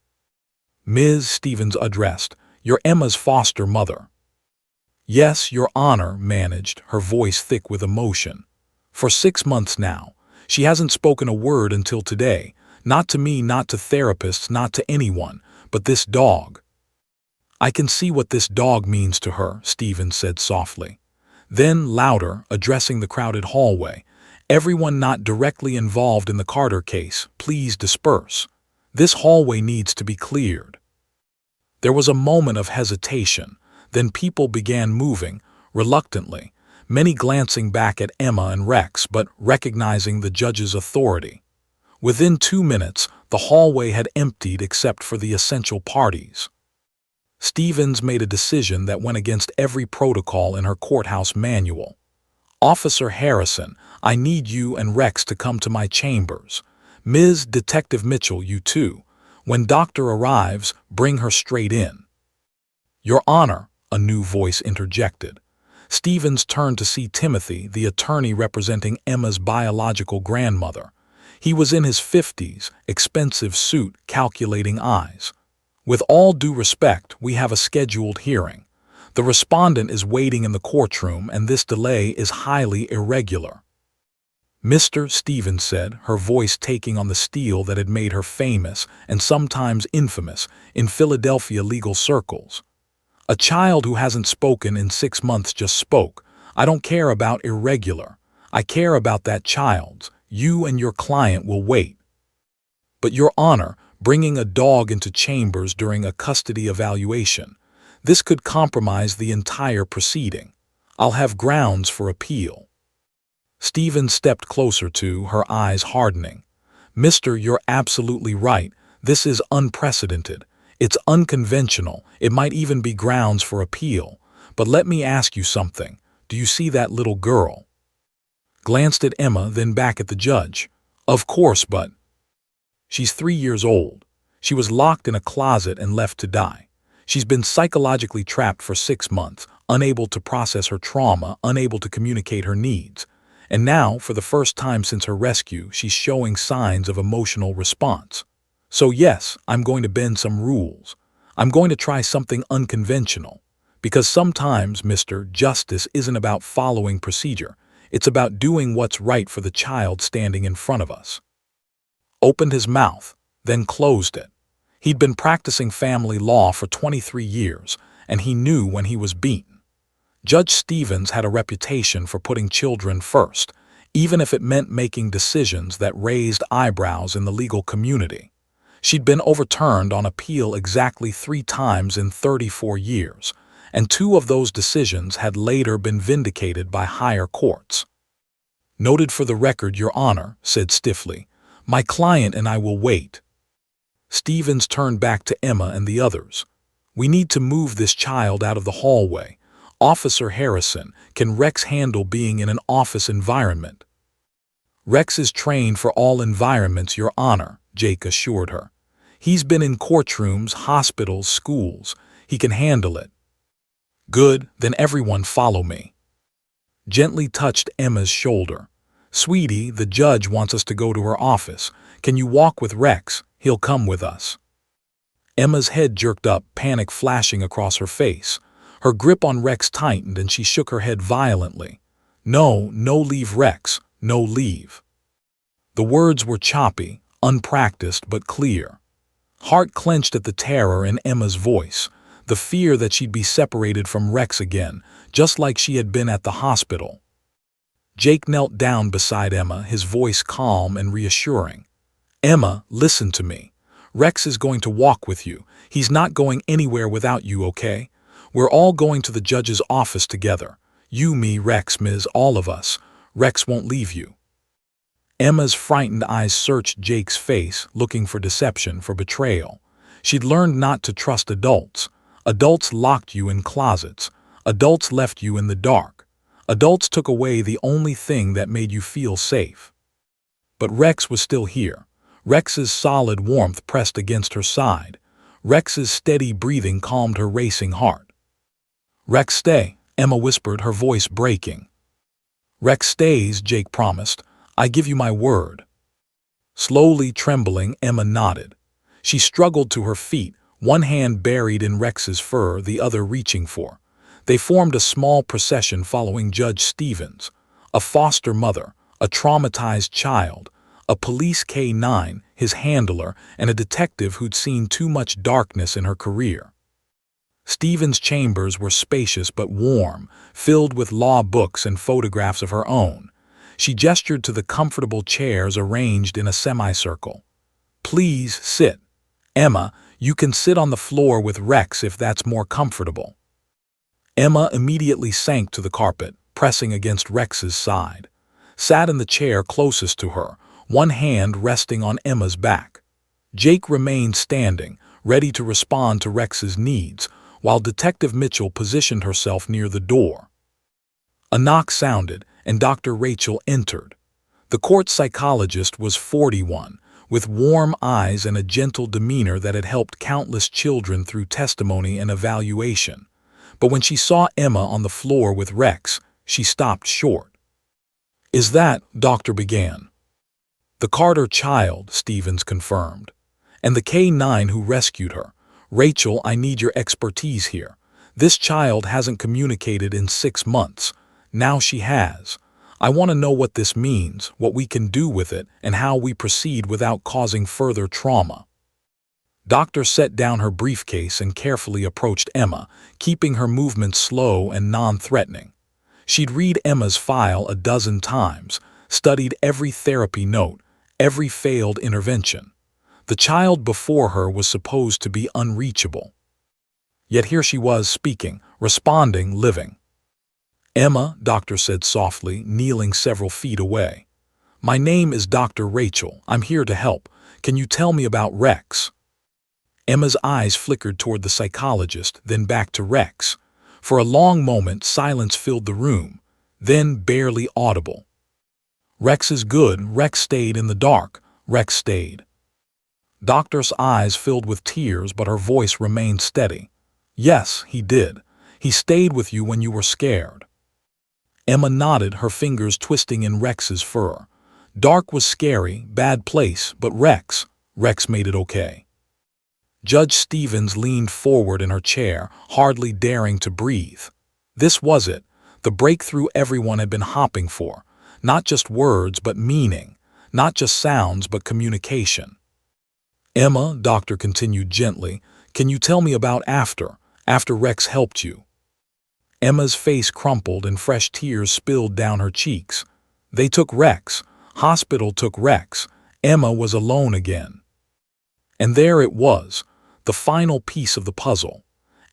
"Ms. Stevens addressed, you're Emma's foster mother." "Yes, Your Honor," managed, her voice thick with emotion. "For 6 months now. She hasn't spoken a word until today. Not to me, not to therapists, not to anyone, but this dog." "I can see what this dog means to her," Stevens said softly. Then, louder, addressing the crowded hallway, "Everyone not directly involved in the Carter case, please disperse. This hallway needs to be cleared." There was a moment of hesitation. Then people began moving, reluctantly, many glancing back at Emma and Rex but recognizing the judge's authority. Within 2 minutes, the hallway had emptied except for the essential parties. Stevens made a decision that went against every protocol in her courthouse manual. "Officer Harrison, I need you and Rex to come to my chambers. Ms. Detective Mitchell, you too. When doctor arrives, bring her straight in." "Your Honor," a new voice interjected. Stevens turned to see Timothy, the attorney representing Emma's biological grandmother. He was in his 50s, expensive suit, calculating eyes. "With all due respect, we have a scheduled hearing. The respondent is waiting in the courtroom and this delay is highly irregular." "Mr. Stevens," said, her voice taking on the steel that had made her famous and sometimes infamous in Philadelphia legal circles. "A child who hasn't spoken in 6 months just spoke. I don't care about irregular. I care about that child's. You and your client will wait." "But Your Honor, bringing a dog into chambers during a custody evaluation, this could compromise the entire proceeding. I'll have grounds for appeal." Stevens stepped closer to, her eyes hardening. "Mister, you're absolutely right. This is unprecedented. It's unconventional, it might even be grounds for appeal. But let me ask you something. Do you see that little girl?" Glanced at Emma, then back at the judge. "Of course, but..." "She's 3 years old. She was locked in a closet and left to die. She's been psychologically trapped for 6 months, unable to process her trauma, unable to communicate her needs. And now, for the first time since her rescue, she's showing signs of emotional response. So yes, I'm going to bend some rules. I'm going to try something unconventional. Because sometimes, Mr. Justice isn't about following procedure. It's about doing what's right for the child standing in front of us." Opened his mouth, then closed it. He'd been practicing family law for 23 years, and he knew when he was beaten. Judge Stevens had a reputation for putting children first, even if it meant making decisions that raised eyebrows in the legal community. She'd been overturned on appeal exactly 3 times in 34 years, and 2 of those decisions had later been vindicated by higher courts. "Noted for the record, Your Honor," said stiffly, "my client and I will wait." Stevens turned back to Emma and the others. "We need to move this child out of the hallway. Officer Harrison, can Rex handle being in an office environment?" "Rex is trained for all environments, Your Honor," Jake assured her. He's been in courtrooms, hospitals, schools. He can handle it. Good, then everyone follow me. Gently touched Emma's shoulder. Sweetie, the judge wants us to go to her office. Can you walk with Rex? He'll come with us. Emma's head jerked up, panic flashing across her face. Her grip on Rex tightened and she shook her head violently. No, no leave Rex, no leave. The words were choppy, unpracticed but clear. Heart clenched at the terror in Emma's voice, the fear that she'd be separated from Rex again, just like she had been at the hospital. Jake knelt down beside Emma, his voice calm and reassuring. Emma, listen to me. Rex is going to walk with you. He's not going anywhere without you, okay? We're all going to the judge's office together. You, me, Rex, Ms., all of us. Rex won't leave you. Emma's frightened eyes searched Jake's face, looking for deception, for betrayal. She'd learned not to trust adults. Adults locked you in closets. Adults left you in the dark. Adults took away the only thing that made you feel safe. But Rex was still here. Rex's solid warmth pressed against her side. Rex's steady breathing calmed her racing heart. Rex, stay, Emma whispered, her voice breaking. Rex stays, Jake promised. I give you my word. Slowly trembling, Emma nodded. She struggled to her feet, one hand buried in Rex's fur, the other reaching for. They formed a small procession following Judge Stevens, a foster mother, a traumatized child, a police K-9, his handler, and a detective who'd seen too much darkness in her career. Stevens' chambers were spacious but warm, filled with law books and photographs of her own. She gestured to the comfortable chairs arranged in a semicircle. Please sit. Emma, you can sit on the floor with Rex if that's more comfortable. Emma immediately sank to the carpet, pressing against Rex's side. Sat in the chair closest to her, one hand resting on Emma's back. Jake remained standing, ready to respond to Rex's needs, while Detective Mitchell positioned herself near the door. A knock sounded, and Dr. Rachel entered. The court psychologist was 41, with warm eyes and a gentle demeanor that had helped countless children through testimony and evaluation. But when she saw Emma on the floor with Rex, she stopped short. Is that, Doctor began. The Carter child, Stevens confirmed. And the K-9 who rescued her. Rachel, I need your expertise here. This child hasn't communicated in 6 months. Now she has. I want to know what this means, what we can do with it, and how we proceed without causing further trauma. Doctor set down her briefcase and carefully approached Emma, keeping her movements slow and non-threatening. She'd read Emma's file a dozen times, studied every therapy note, every failed intervention. The child before her was supposed to be unreachable. Yet here she was speaking, responding, living. Emma, Doctor said softly, kneeling several feet away. My name is Dr. Rachel. I'm here to help. Can you tell me about Rex? Emma's eyes flickered toward the psychologist, then back to Rex. For a long moment, silence filled the room, then barely audible. Rex is good. Rex stayed in the dark. Rex stayed. Doctor's eyes filled with tears, but her voice remained steady. Yes, he did. He stayed with you when you were scared. Emma nodded, her fingers twisting in Rex's fur. Dark was scary, bad place, but Rex made it okay. Judge Stevens leaned forward in her chair, hardly daring to breathe. This was it, the breakthrough everyone had been hopping for. Not just words, but meaning. Not just sounds, but communication. Emma, Doctor continued gently, can you tell me about after Rex helped you? Emma's face crumpled and fresh tears spilled down her cheeks. They took Rex. Hospital took Rex. Emma was alone again. And there it was, the final piece of the puzzle.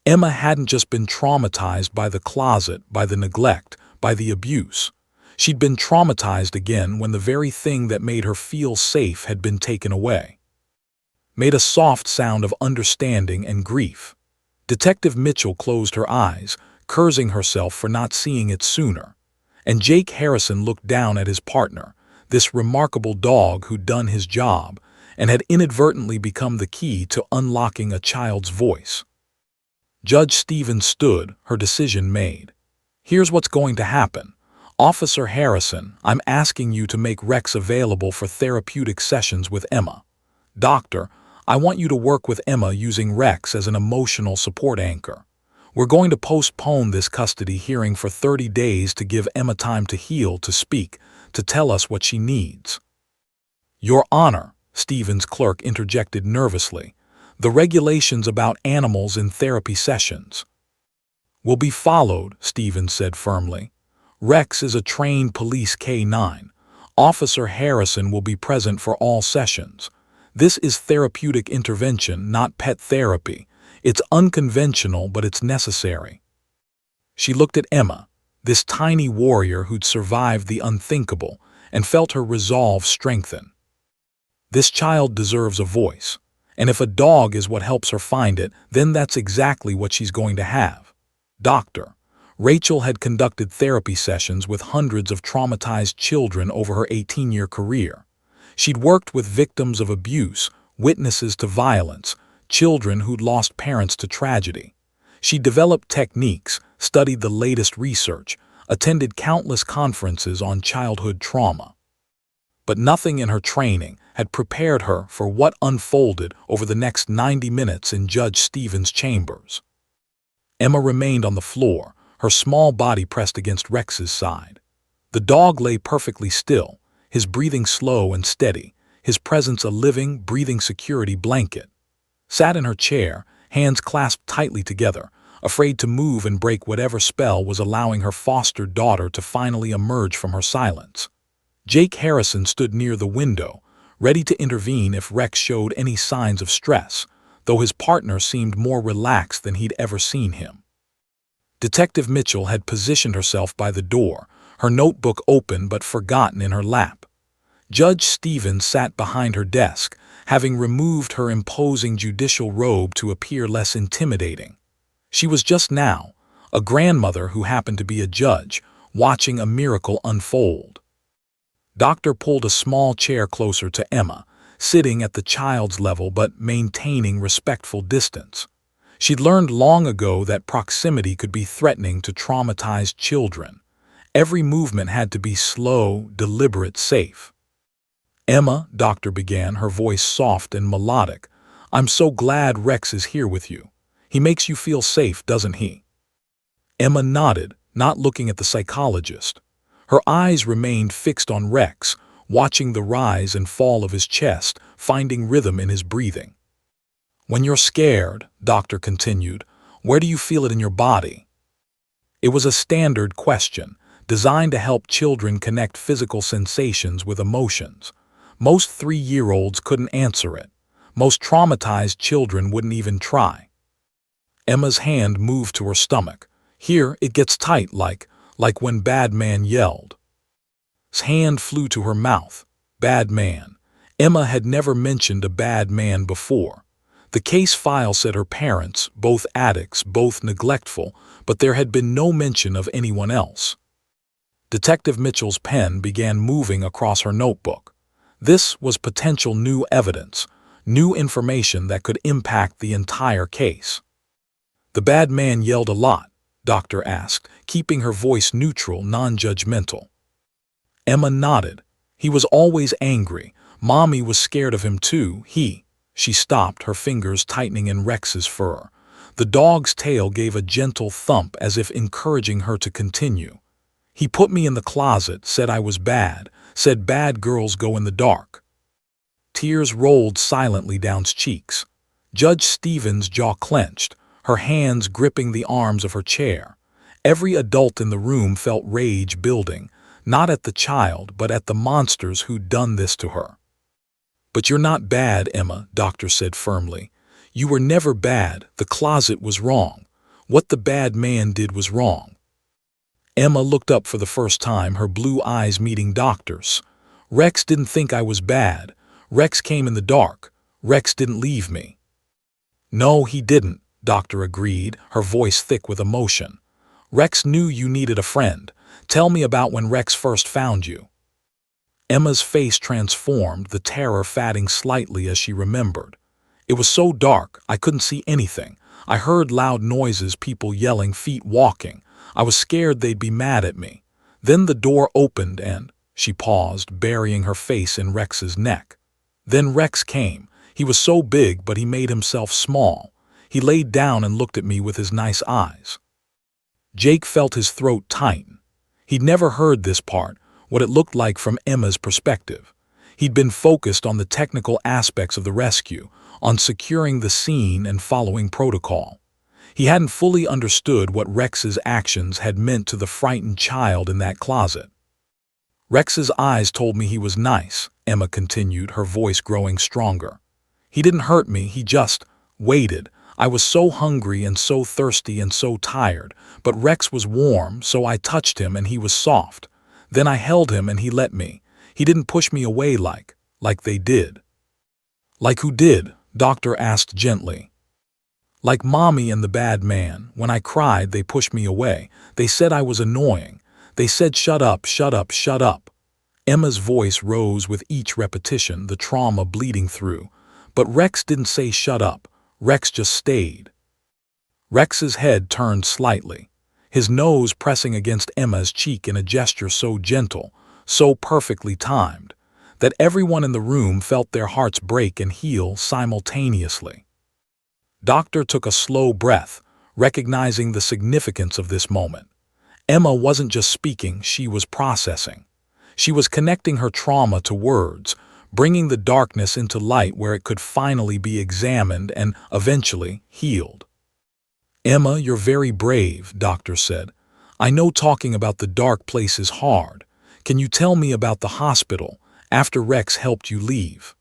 Emma hadn't just been traumatized by the closet, by the neglect, by the abuse. She'd been traumatized again when the very thing that made her feel safe had been taken away. Made a soft sound of understanding and grief. Detective Mitchell closed her eyes, cursing herself for not seeing it sooner. And Jake Harrison looked down at his partner, this remarkable dog who'd done his job, and had inadvertently become the key to unlocking a child's voice. Judge Stevens stood, her decision made. Here's what's going to happen. Officer Harrison, I'm asking you to make Rex available for therapeutic sessions with Emma. Doctor, I want you to work with Emma using Rex as an emotional support anchor. We're going to postpone this custody hearing for 30 days to give Emma time to heal, to speak, to tell us what she needs. Your Honor, Stevens' clerk interjected nervously, the regulations about animals in therapy sessions will be followed, Stevens said firmly. Rex is a trained police K-9. Officer Harrison will be present for all sessions. This is therapeutic intervention, not pet therapy. It's unconventional, but it's necessary. She looked at Emma, this tiny warrior who'd survived the unthinkable, and felt her resolve strengthen. This child deserves a voice, and if a dog is what helps her find it, then that's exactly what she's going to have. Doctor, Rachel had conducted therapy sessions with hundreds of traumatized children over her 18-year career. She'd worked with victims of abuse, witnesses to violence, children who'd lost parents to tragedy. She developed techniques, studied the latest research, attended countless conferences on childhood trauma. But nothing in her training had prepared her for what unfolded over the next 90 minutes in Judge Stevens' chambers. Emma remained on the floor, her small body pressed against Rex's side. The dog lay perfectly still, his breathing slow and steady, his presence a living, breathing security blanket. Sat in her chair, hands clasped tightly together, afraid to move and break whatever spell was allowing her foster daughter to finally emerge from her silence. Jake Harrison stood near the window, ready to intervene if Rex showed any signs of stress, though his partner seemed more relaxed than he'd ever seen him. Detective Mitchell had positioned herself by the door, her notebook open but forgotten in her lap. Judge Stevens sat behind her desk, having removed her imposing judicial robe to appear less intimidating. She was just now a grandmother who happened to be a judge, watching a miracle unfold. Doctor pulled a small chair closer to Emma, sitting at the child's level but maintaining respectful distance. She'd learned long ago that proximity could be threatening to traumatized children. Every movement had to be slow, deliberate, safe. Emma, Doctor began, her voice soft and melodic, I'm so glad Rex is here with you. He makes you feel safe, doesn't he? Emma nodded, not looking at the psychologist. Her eyes remained fixed on Rex, watching the rise and fall of his chest, finding rhythm in his breathing. When you're scared, Doctor continued, where do you feel it in your body? It was a standard question, designed to help children connect physical sensations with emotions. Most 3-year-olds couldn't answer it. Most traumatized children wouldn't even try. Emma's hand moved to her stomach. Here, it gets tight like when Bad Man yelled. His hand flew to her mouth. Bad man. Emma had never mentioned a bad man before. The case file said her parents, both addicts, both neglectful, but there had been no mention of anyone else. Detective Mitchell's pen began moving across her notebook. This was potential new evidence, new information that could impact the entire case. The bad man yelled a lot, Doctor asked, keeping her voice neutral, non-judgmental. Emma nodded. He was always angry. Mommy was scared of him too. She stopped, her fingers tightening in Rex's fur. The dog's tail gave a gentle thump as if encouraging her to continue. He put me in the closet, said I was bad, said bad girls go in the dark. Tears rolled silently down his cheeks. Judge Stevens' jaw clenched, her hands gripping the arms of her chair. Every adult in the room felt rage building, not at the child, but at the monsters who'd done this to her. But you're not bad, Emma, Doctor said firmly. You were never bad. The closet was wrong. What the bad man did was wrong. Emma looked up for the first time, her blue eyes meeting Doctor's. Rex didn't think I was bad. Rex came in the dark. Rex didn't leave me. No, he didn't, Doctor agreed, her voice thick with emotion. Rex knew you needed a friend. Tell me about when Rex first found you. Emma's face transformed, the terror fading slightly as she remembered. It was so dark, I couldn't see anything. I heard loud noises, people yelling, feet walking. I was scared they'd be mad at me. Then the door opened and she paused, burying her face in Rex's neck. Then Rex came. He was so big, but he made himself small. He laid down and looked at me with his nice eyes. Jake felt his throat tighten. He'd never heard this part, what it looked like from Emma's perspective. He'd been focused on the technical aspects of the rescue, on securing the scene and following protocol. He hadn't fully understood what Rex's actions had meant to the frightened child in that closet. Rex's eyes told me he was nice, Emma continued, her voice growing stronger. He didn't hurt me, he just waited. I was so hungry and so thirsty and so tired, but Rex was warm, so I touched him and he was soft. Then I held him and he let me. He didn't push me away like they did. Like who did? Doctor asked gently. Like Mommy and the bad man. When I cried, they pushed me away. They said I was annoying. They said, shut up, shut up, shut up. Emma's voice rose with each repetition, the trauma bleeding through. But Rex didn't say shut up. Rex just stayed. Rex's head turned slightly, his nose pressing against Emma's cheek in a gesture so gentle, so perfectly timed, that everyone in the room felt their hearts break and heal simultaneously. Doctor took a slow breath, recognizing the significance of this moment. Emma wasn't just speaking, she was processing. She was connecting her trauma to words, bringing the darkness into light where it could finally be examined and eventually healed. Emma, you're very brave, Doctor said. I know talking about the dark place is hard. Can you tell me about the hospital after Rex helped you leave?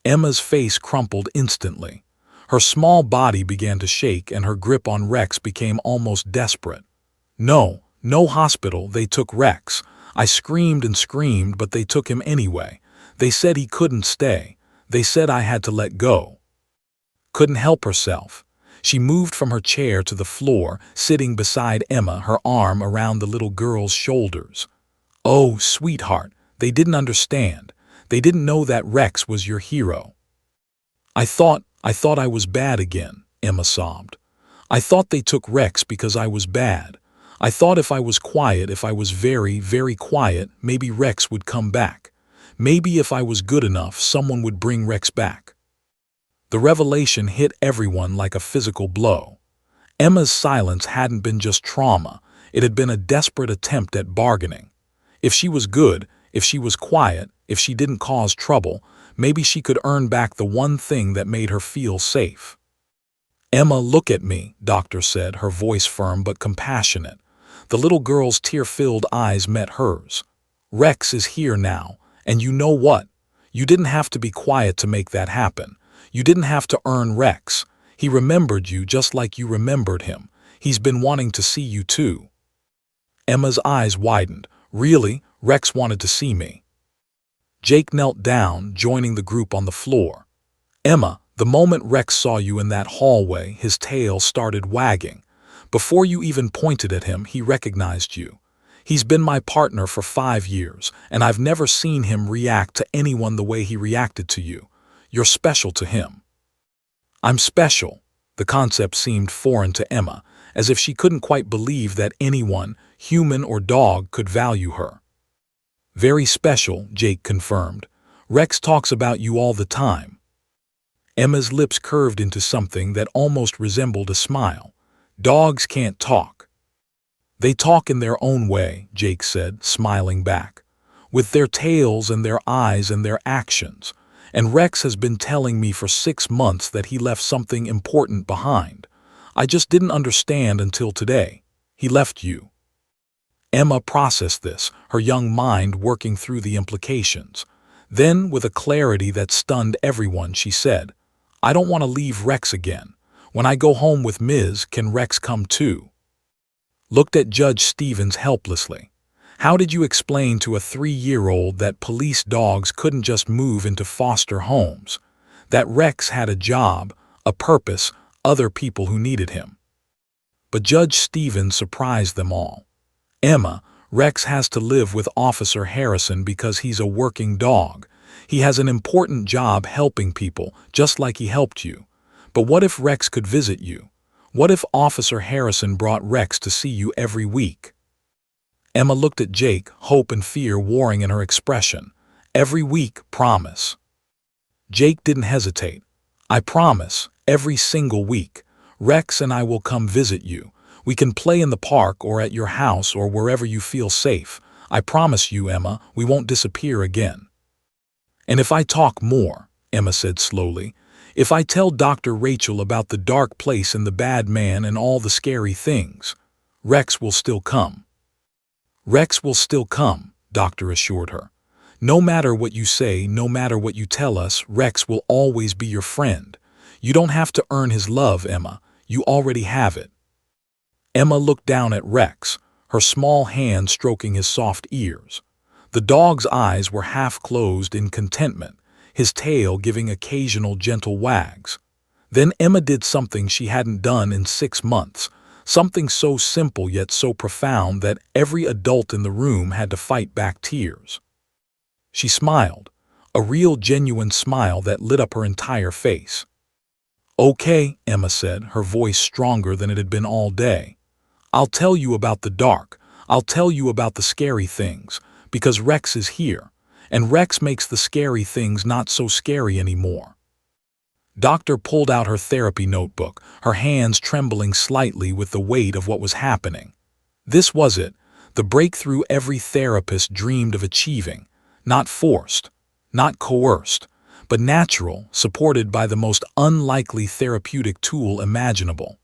Emma's face crumpled instantly. Her small body began to shake and her grip on Rex became almost desperate. No hospital, they took Rex. I screamed and screamed, but they took him anyway. They said he couldn't stay. They said I had to let go. Couldn't help herself. She moved from her chair to the floor, sitting beside Emma, her arm around the little girl's shoulders. Oh, sweetheart, they didn't understand. They didn't know that Rex was your hero. I thought I was bad again, Emma sobbed. I thought they took Rex because I was bad. I thought if I was quiet, if I was very, very quiet, maybe Rex would come back. Maybe if I was good enough, someone would bring Rex back. The revelation hit everyone like a physical blow. Emma's silence hadn't been just trauma, it had been a desperate attempt at bargaining. If she was good, if she was quiet, if she didn't cause trouble, maybe she could earn back the one thing that made her feel safe. Emma, look at me, Doctor said, her voice firm but compassionate. The little girl's tear-filled eyes met hers. Rex is here now. And you know what? You didn't have to be quiet to make that happen. You didn't have to earn Rex. He remembered you just like you remembered him. He's been wanting to see you too. Emma's eyes widened. Really? Rex wanted to see me. Jake knelt down, joining the group on the floor. Emma, the moment Rex saw you in that hallway, his tail started wagging. Before you even pointed at him, he recognized you. He's been my partner for 5 years, and I've never seen him react to anyone the way he reacted to you. You're special to him. I'm special. The concept seemed foreign to Emma, as if she couldn't quite believe that anyone, human or dog, could value her. Very special, Jake confirmed. Rex talks about you all the time. Emma's lips curved into something that almost resembled a smile. Dogs can't talk. They talk in their own way, Jake said, smiling back. With their tails and their eyes and their actions. And Rex has been telling me for 6 months that he left something important behind. I just didn't understand until today. He left you. Emma processed this, her young mind working through the implications. Then, with a clarity that stunned everyone, she said, I don't want to leave Rex again. When I go home with Ms., can Rex come too? Looked at Judge Stevens helplessly. How did you explain to a 3-year-old that police dogs couldn't just move into foster homes? That Rex had a job, a purpose, other people who needed him? But Judge Stevens surprised them all. Emma, Rex has to live with Officer Harrison because he's a working dog. He has an important job helping people, just like he helped you. But what if Rex could visit you? What if Officer Harrison brought Rex to see you every week? Emma looked at Jake, hope and fear warring in her expression. Every week, promise. Jake didn't hesitate. I promise, every single week. Rex and I will come visit you. We can play in the park or at your house or wherever you feel safe. I promise you, Emma, we won't disappear again. And if I talk more, Emma said slowly, if I tell Dr. Rachel about the dark place and the bad man and all the scary things, Rex will still come. Rex will still come, Doctor assured her. No matter what you say, no matter what you tell us, Rex will always be your friend. You don't have to earn his love, Emma. You already have it. Emma looked down at Rex, her small hand stroking his soft ears. The dog's eyes were half closed in contentment, his tail giving occasional gentle wags. Then Emma did something she hadn't done in 6 months, something so simple yet so profound that every adult in the room had to fight back tears. She smiled, a real genuine smile that lit up her entire face. Okay, Emma said, her voice stronger than it had been all day. I'll tell you about the dark. I'll tell you about the scary things, because Rex is here, and Rex makes the scary things not so scary anymore. Doctor pulled out her therapy notebook, her hands trembling slightly with the weight of what was happening. This was it, the breakthrough every therapist dreamed of achieving, not forced, not coerced, but natural, supported by the most unlikely therapeutic tool imaginable.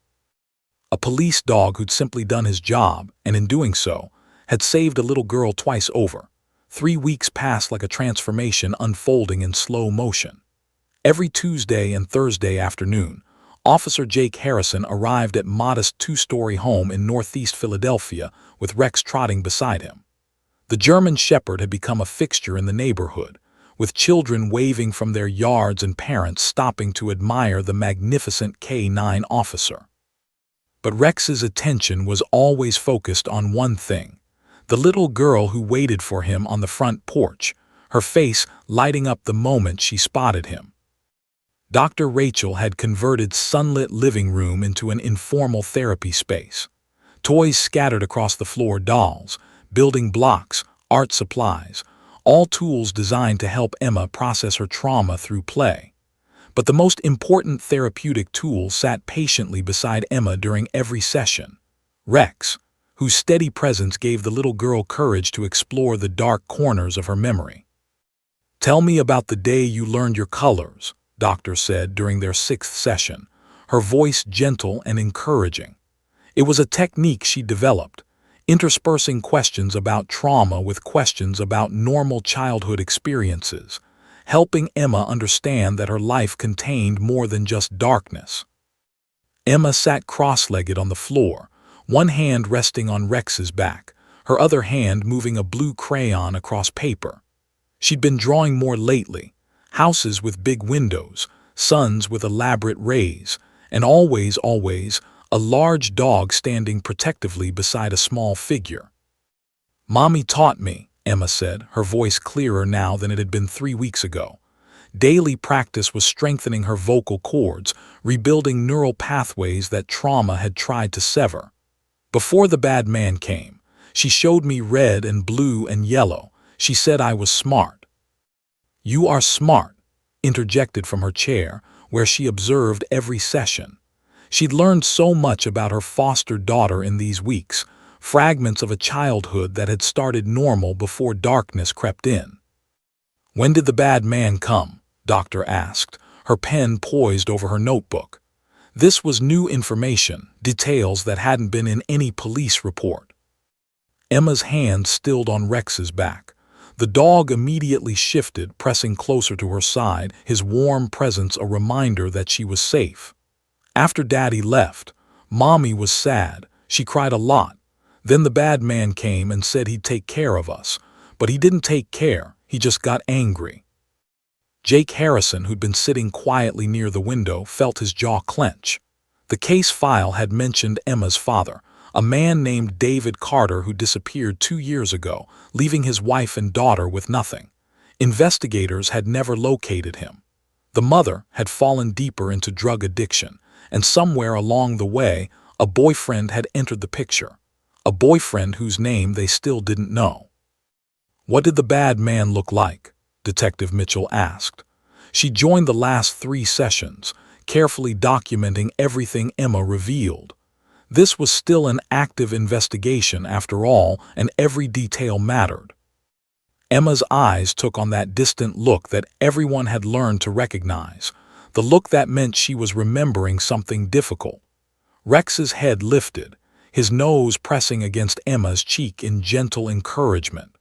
A police dog who'd simply done his job, and in doing so, had saved a little girl twice over. 3 weeks passed like a transformation unfolding in slow motion. Every Tuesday and Thursday afternoon, Officer Jake Harrison arrived at modest 2-story home in northeast Philadelphia with Rex trotting beside him. The German Shepherd had become a fixture in the neighborhood, with children waving from their yards and parents stopping to admire the magnificent K9 officer. But Rex's attention was always focused on one thing, the little girl who waited for him on the front porch, her face lighting up the moment she spotted him. Dr. Rachel had converted sunlit living room into an informal therapy space. Toys scattered across the floor, dolls, building blocks, art supplies, all tools designed to help Emma process her trauma through play. But the most important therapeutic tool sat patiently beside Emma during every session, Rex, whose steady presence gave the little girl courage to explore the dark corners of her memory. Tell me about the day you learned your colors, Doctor said during their 6th session, her voice gentle and encouraging. It was a technique she developed, interspersing questions about trauma with questions about normal childhood experiences, helping Emma understand that her life contained more than just darkness. Emma sat cross-legged on the floor, one hand resting on Rex's back, her other hand moving a blue crayon across paper. She'd been drawing more lately, houses with big windows, suns with elaborate rays, and always, a large dog standing protectively beside a small figure. Mommy taught me, Emma said, her voice clearer now than it had been 3 weeks ago. Daily practice was strengthening her vocal cords, rebuilding neural pathways that trauma had tried to sever. Before the bad man came, she showed me red and blue and yellow. She said I was smart. You are smart, interjected from her chair, where she observed every session. She'd learned so much about her foster daughter in these weeks, fragments of a childhood that had started normal before darkness crept in. When did the bad man come? Doctor asked, her pen poised over her notebook. This was new information, details that hadn't been in any police report. Emma's hand stilled on Rex's back. The dog immediately shifted, pressing closer to her side, his warm presence a reminder that she was safe. After Daddy left, Mommy was sad. She cried a lot. Then the bad man came and said he'd take care of us. But he didn't take care, he just got angry. Jake Harrison, who'd been sitting quietly near the window, felt his jaw clench. The case file had mentioned Emma's father, a man named David Carter who disappeared 2 years ago, leaving his wife and daughter with nothing. Investigators had never located him. The mother had fallen deeper into drug addiction, and somewhere along the way, a boyfriend had entered the picture, a boyfriend whose name they still didn't know. "What did the bad man look like?" Detective Mitchell asked. She joined the last 3 sessions, carefully documenting everything Emma revealed. This was still an active investigation after all, and every detail mattered. Emma's eyes took on that distant look that everyone had learned to recognize, the look that meant she was remembering something difficult. Rex's head lifted, his nose pressing against Emma's cheek in gentle encouragement.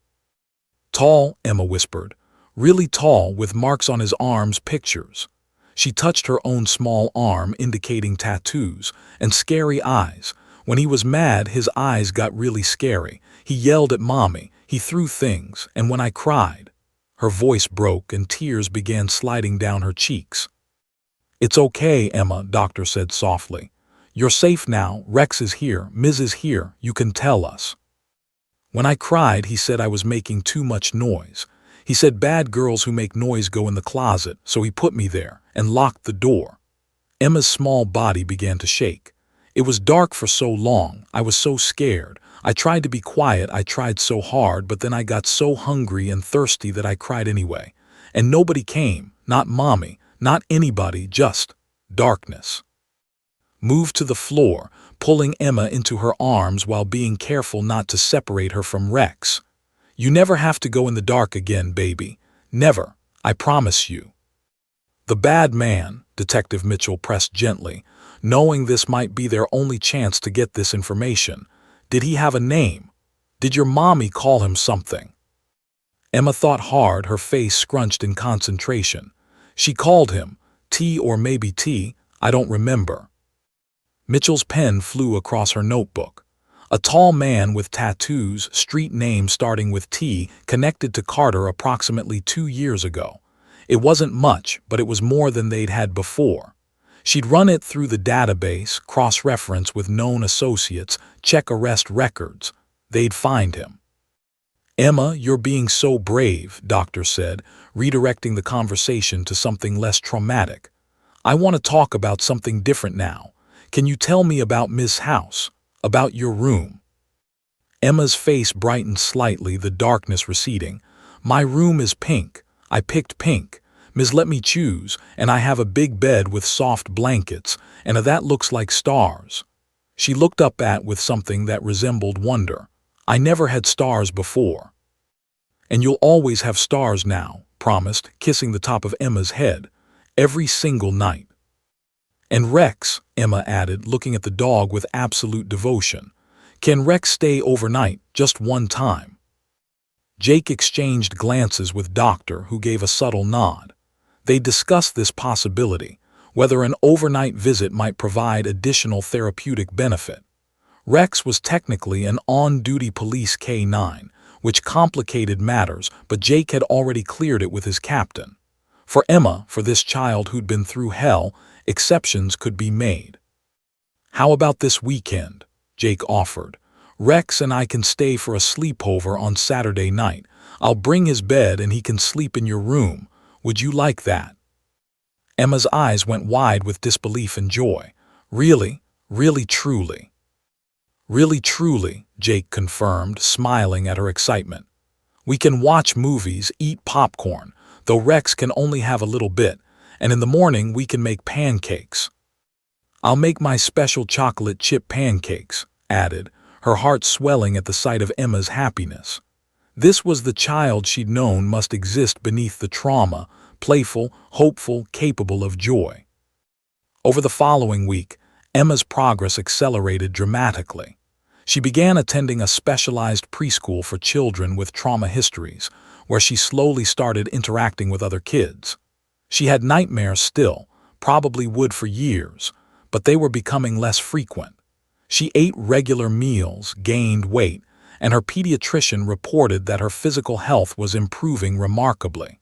"Tall," Emma whispered. "Really tall, with marks on his arms, pictures." She touched her own small arm, indicating tattoos, and scary eyes. When he was mad, his eyes got really scary. He yelled at Mommy, he threw things, and when I cried, her voice broke and tears began sliding down her cheeks. "It's okay, Emma," Doctor said softly. "You're safe now. Rex is here. Ms. is here. You can tell us." "When I cried, he said I was making too much noise. He said bad girls who make noise go in the closet, so he put me there and locked the door." Emma's small body began to shake. "It was dark for so long. I was so scared. I tried to be quiet. I tried so hard, but then I got so hungry and thirsty that I cried anyway. And nobody came. Not Mommy. Not anybody. Just darkness." Moved to the floor, pulling Emma into her arms while being careful not to separate her from Rex. "You never have to go in the dark again, baby. Never. I promise you." "The bad man," Detective Mitchell pressed gently, knowing this might be their only chance to get this information. "Did he have a name? Did your mommy call him something?" Emma thought hard, her face scrunched in concentration. "She called him T, or maybe T, I don't remember." Mitchell's pen flew across her notebook. "A tall man with tattoos, street name starting with T, connected to Carter approximately 2 years ago. It wasn't much, but it was more than they'd had before. She'd run it through the database, cross-reference with known associates, check arrest records. They'd find him." "Emma, you're being so brave," Doctor said, redirecting the conversation to something less traumatic. "I want to talk about something different now. Can you tell me about Ms. House? About your room?" Emma's face brightened slightly, the darkness receding. "My room is pink. I picked pink. Ms. let me choose, and I have a big bed with soft blankets, and that looks like stars." She looked up with something that resembled wonder. "I never had stars before." "And you'll always have stars now," promised, kissing the top of Emma's head. "Every single night." "And Rex," Emma added, looking at the dog with absolute devotion. "Can Rex stay overnight, just one time?" Jake exchanged glances with Doctor, who gave a subtle nod. They discussed this possibility, whether an overnight visit might provide additional therapeutic benefit. Rex was technically an on-duty police K-9, which complicated matters, but Jake had already cleared it with his captain. For Emma, for this child who'd been through hell, exceptions could be made. "How about this weekend?" Jake offered. "Rex and I can stay for a sleepover on Saturday night. I'll bring his bed and he can sleep in your room. Would you like that?" Emma's eyes went wide with disbelief and joy. "Really? Really truly?" "Really truly," Jake confirmed, smiling at her excitement. "We can watch movies, eat popcorn, though Rex can only have a little bit, and in the morning we can make pancakes. I'll make my special chocolate chip pancakes," added, her heart swelling at the sight of Emma's happiness. This was the child she'd known must exist beneath the trauma, playful, hopeful, capable of joy. Over the following week, Emma's progress accelerated dramatically. She began attending a specialized preschool for children with trauma histories, where she slowly started interacting with other kids. She had nightmares still, probably would for years, but they were becoming less frequent. She ate regular meals, gained weight, and her pediatrician reported that her physical health was improving remarkably.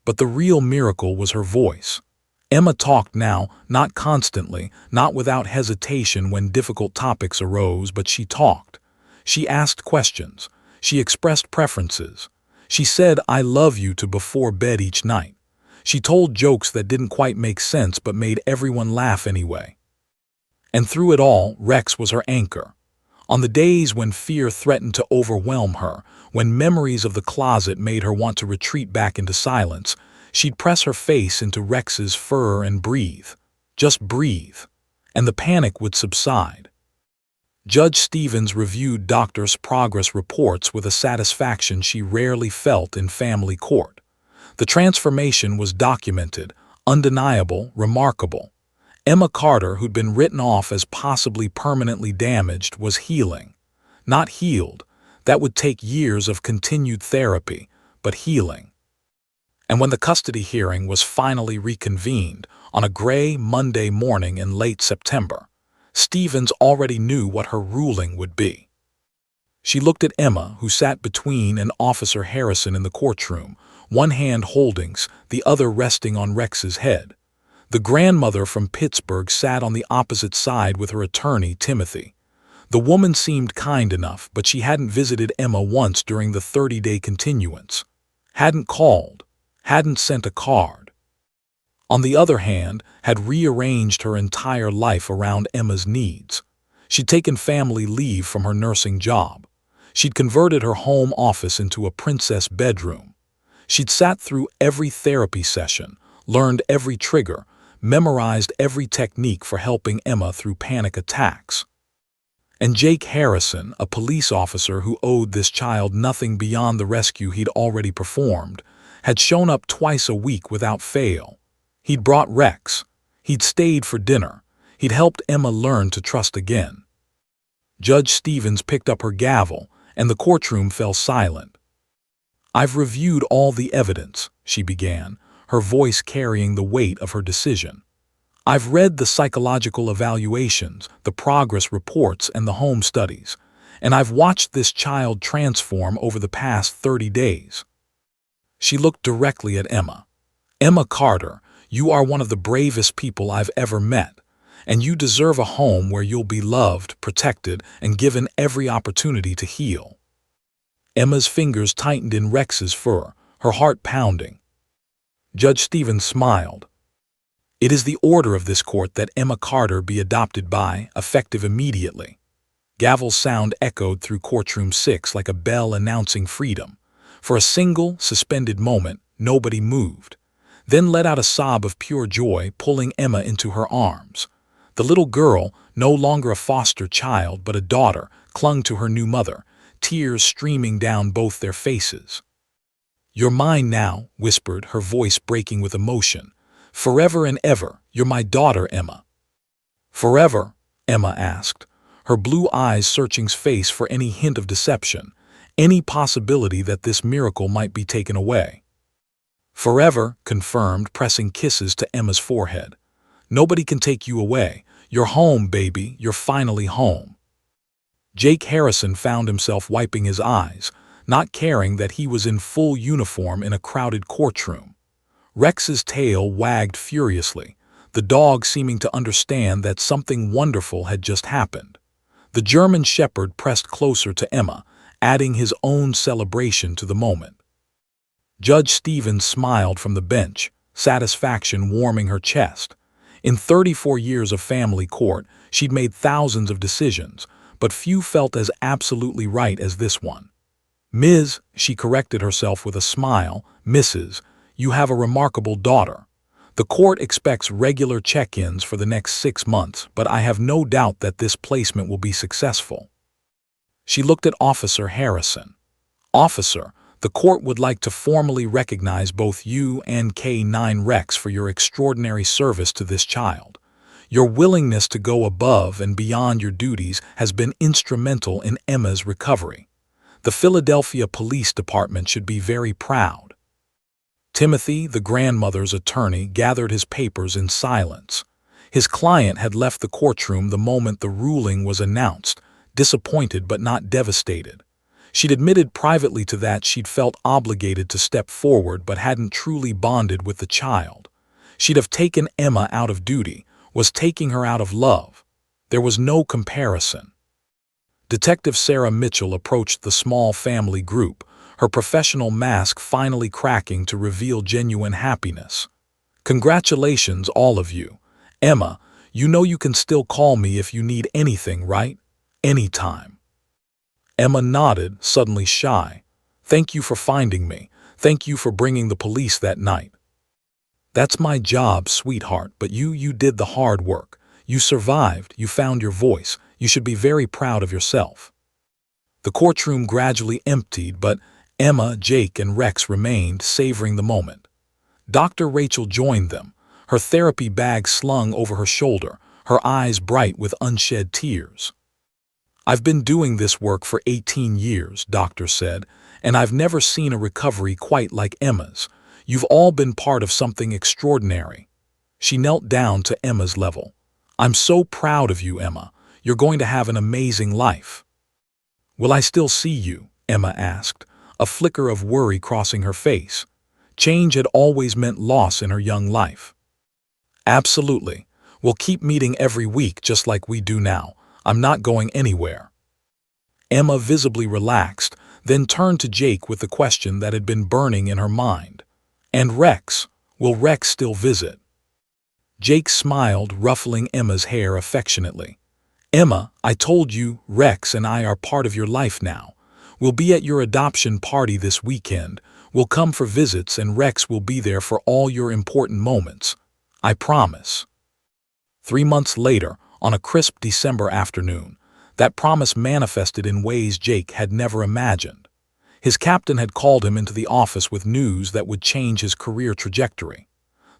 But the real miracle was her voice. Emma talked now, not constantly, not without hesitation when difficult topics arose, but she talked. She asked questions. She expressed preferences. She said, "I love you" to before bed each night. She told jokes that didn't quite make sense but made everyone laugh anyway. And through it all, Rex was her anchor. On the days when fear threatened to overwhelm her, when memories of the closet made her want to retreat back into silence, she'd press her face into Rex's fur and breathe. Just breathe. And the panic would subside. Judge Stevens reviewed Doctor's progress reports with a satisfaction she rarely felt in family court. The transformation was documented, undeniable, remarkable. Emma Carter, who'd been written off as possibly permanently damaged, was healing. Not healed. That would take years of continued therapy, but healing. And when the custody hearing was finally reconvened on a gray Monday morning in late September, Stevens already knew what her ruling would be. She looked at Emma, who sat between and Officer Harrison in the courtroom, one hand holding, the other resting on Rex's head. The grandmother from Pittsburgh sat on the opposite side with her attorney, Timothy. The woman seemed kind enough, but she hadn't visited Emma once during the 30-day continuance. Hadn't called. Hadn't sent a card. On the other hand, had rearranged her entire life around Emma's needs. She'd taken family leave from her nursing job. She'd converted her home office into a princess bedroom. She'd sat through every therapy session, learned every trigger, memorized every technique for helping Emma through panic attacks. And Jake Harrison, a police officer who owed this child nothing beyond the rescue he'd already performed, had shown up twice a week without fail. He'd brought Rex. He'd stayed for dinner. He'd helped Emma learn to trust again. Judge Stevens picked up her gavel, and the courtroom fell silent. "I've reviewed all the evidence," she began, her voice carrying the weight of her decision. "I've read the psychological evaluations, the progress reports, and the home studies, and I've watched this child transform over the past 30 days. She looked directly at Emma. "Emma Carter, you are one of the bravest people I've ever met, and you deserve a home where you'll be loved, protected, and given every opportunity to heal." Emma's fingers tightened in Rex's fur, her heart pounding. Judge Stevens smiled. "It is the order of this court that Emma Carter be adopted by, effective immediately." Gavel's sound echoed through courtroom 6 like a bell announcing freedom. For a single, suspended moment, nobody moved, then let out a sob of pure joy, pulling Emma into her arms. The little girl, no longer a foster child but a daughter, clung to her new mother, tears streaming down both their faces. "You're mine now," whispered, her voice breaking with emotion. "Forever and ever, you're my daughter, Emma." "Forever?" Emma asked, her blue eyes searching space for any hint of deception, any possibility that this miracle might be taken away. "Forever," confirmed, pressing kisses to Emma's forehead. "Nobody can take you away. You're home, baby. You're finally home." Jake Harrison found himself wiping his eyes, not caring that he was in full uniform in a crowded courtroom. Rex's tail wagged furiously, the dog seeming to understand that something wonderful had just happened. The German shepherd pressed closer to Emma, adding his own celebration to the moment. Judge Stevens smiled from the bench, satisfaction warming her chest. In 34 years of family court, she'd made thousands of decisions, but few felt as absolutely right as this one. "Ms., she corrected herself with a smile, "Mrs., you have a remarkable daughter. The court expects regular check-ins for the next 6 months, but I have no doubt that this placement will be successful." She looked at Officer Harrison. "Officer, the court would like to formally recognize both you and K9 Rex for your extraordinary service to this child. Your willingness to go above and beyond your duties has been instrumental in Emma's recovery. The Philadelphia Police Department should be very proud." Timothy, the grandmother's attorney, gathered his papers in silence. His client had left the courtroom the moment the ruling was announced, disappointed but not devastated. She'd admitted privately to that she'd felt obligated to step forward but hadn't truly bonded with the child. She'd have taken Emma out of duty, was taking her out of love. There was no comparison. Detective Sarah Mitchell approached the small family group, her professional mask finally cracking to reveal genuine happiness. "Congratulations, all of you. Emma, you know you can still call me if you need anything, right? Anytime." Emma nodded, suddenly shy. "Thank you for finding me. Thank you for bringing the police that night." "That's my job, sweetheart, but you did the hard work. You survived, you found your voice. You should be very proud of yourself." The courtroom gradually emptied, but Emma, Jake, and Rex remained, savoring the moment. Dr. Rachel joined them, her therapy bag slung over her shoulder, her eyes bright with unshed tears. "I've been doing this work for 18 years, Doctor said, and I've never seen a recovery quite like Emma's. You've all been part of something extraordinary." She knelt down to Emma's level. "I'm so proud of you, Emma. You're going to have an amazing life." "Will I still see you?" Emma asked, a flicker of worry crossing her face. Change had always meant loss in her young life. "Absolutely. We'll keep meeting every week just like we do now. I'm not going anywhere." Emma visibly relaxed, then turned to Jake with the question that had been burning in her mind. "And Rex? Will Rex still visit?" Jake smiled, ruffling Emma's hair affectionately. "Emma, I told you, Rex and I are part of your life now. We'll be at your adoption party this weekend. We'll come for visits and Rex will be there for all your important moments. I promise." 3 months later, on a crisp December afternoon, that promise manifested in ways Jake had never imagined. His captain had called him into the office with news that would change his career trajectory.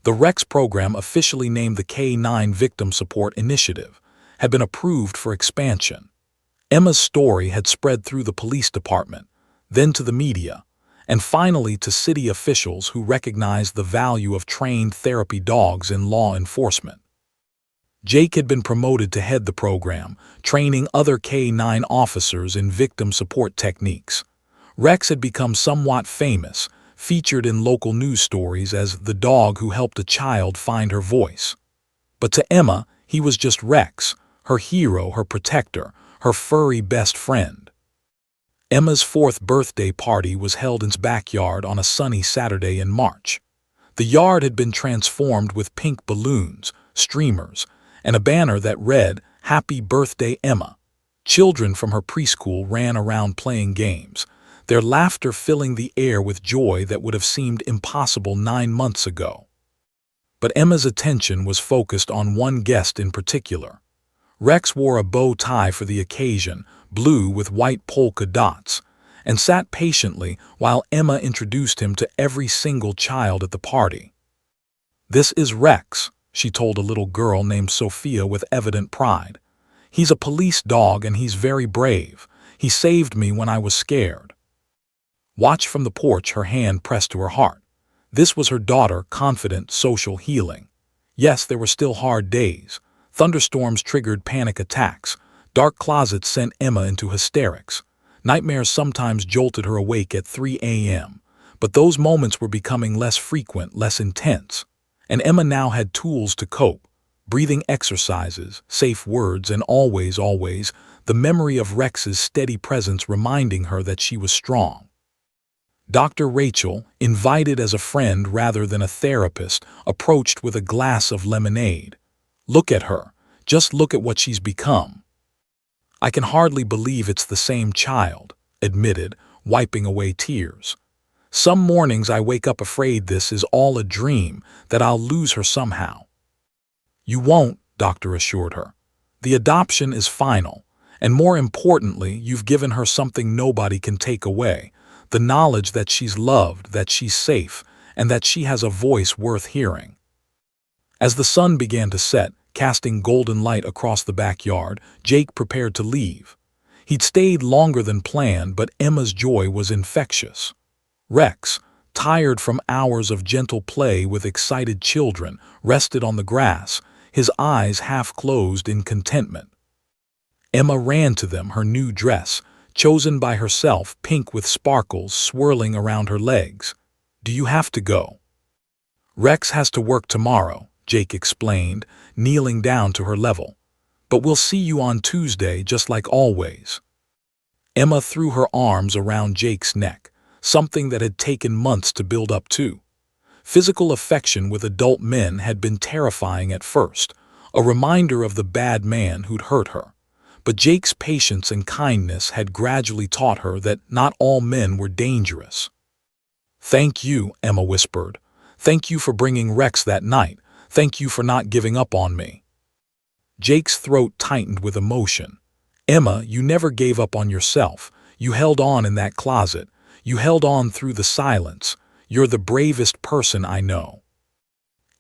The Rex program, officially named the K-9 Victim Support Initiative, had been approved for expansion. Emma's story had spread through the police department, then to the media, and finally to city officials who recognized the value of trained therapy dogs in law enforcement. Jake had been promoted to head the program, training other K-9 officers in victim support techniques. Rex had become somewhat famous, featured in local news stories as the dog who helped a child find her voice. But to Emma, he was just Rex, her hero, her protector, her furry best friend. Emma's 4th birthday party was held in its backyard on a sunny Saturday in March. The yard had been transformed with pink balloons, streamers, and a banner that read, "Happy Birthday, Emma." Children from her preschool ran around playing games, their laughter filling the air with joy that would have seemed impossible 9 months ago. But Emma's attention was focused on one guest in particular. Rex wore a bow tie for the occasion, blue with white polka dots, and sat patiently while Emma introduced him to every single child at the party. "This is Rex," she told a little girl named Sophia with evident pride. "He's a police dog and he's very brave. He saved me when I was scared." Watch from the porch, her hand pressed to her heart. This was her daughter, confident, social, healing. Yes, there were still hard days. Thunderstorms triggered panic attacks. Dark closets sent Emma into hysterics. Nightmares sometimes jolted her awake at 3 a.m. But those moments were becoming less frequent, less intense. And Emma now had tools to cope. Breathing exercises, safe words, and always, the memory of Rex's steady presence reminding her that she was strong. Dr. Rachel, invited as a friend rather than a therapist, approached with a glass of lemonade. "Look at her. Just look at what she's become." "I can hardly believe it's the same child," admitted, wiping away tears. "Some mornings I wake up afraid this is all a dream, that I'll lose her somehow." "You won't," Doctor assured her. "The adoption is final, and more importantly, you've given her something nobody can take away, the knowledge that she's loved, that she's safe, and that she has a voice worth hearing." As the sun began to set, casting golden light across the backyard, Jake prepared to leave. He'd stayed longer than planned, but Emma's joy was infectious. Rex, tired from hours of gentle play with excited children, rested on the grass, his eyes half closed in contentment. Emma ran to them, her new dress, chosen by herself, pink with sparkles swirling around her legs. "Do you have to go?" Rex has to work tomorrow, Jake explained, kneeling down to her level. But we'll see you on Tuesday just like always. Emma threw her arms around Jake's neck, something that had taken months to build up to. Physical affection with adult men had been terrifying at first, a reminder of the bad man who'd hurt her. But Jake's patience and kindness had gradually taught her that not all men were dangerous. "Thank you," Emma whispered. "Thank you for bringing Rex that night. Thank you for not giving up on me." Jake's throat tightened with emotion. "Emma, you never gave up on yourself. You held on in that closet. You held on through the silence. You're the bravest person I know."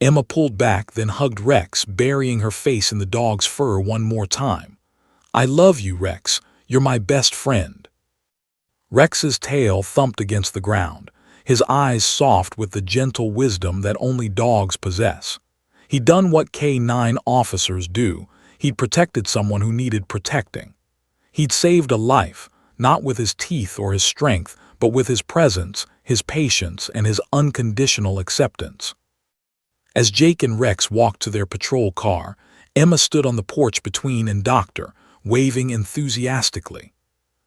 Emma pulled back, then hugged Rex, burying her face in the dog's fur one more time. "I love you, Rex. You're my best friend." Rex's tail thumped against the ground, his eyes soft with the gentle wisdom that only dogs possess. He'd done what K-9 officers do. He'd protected someone who needed protecting. He'd saved a life, not with his teeth or his strength, but with his presence, his patience, and his unconditional acceptance. As Jake and Rex walked to their patrol car, Emma stood on the porch between and Doctor, waving enthusiastically.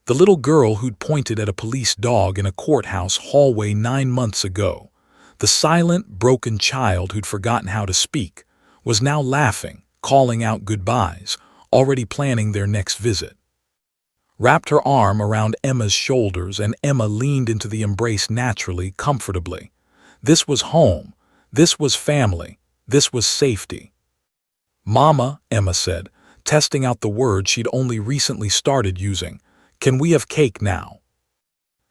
The little girl who'd pointed at a police dog in a courthouse hallway 9 months ago, the silent, broken child who'd forgotten how to speak, was now laughing, calling out goodbyes, already planning their next visit. Wrapped her arm around Emma's shoulders, and Emma leaned into the embrace naturally, comfortably. This was home. This was family. This was safety. "Mama," Emma said, testing out the word she'd only recently started using, "can we have cake now?"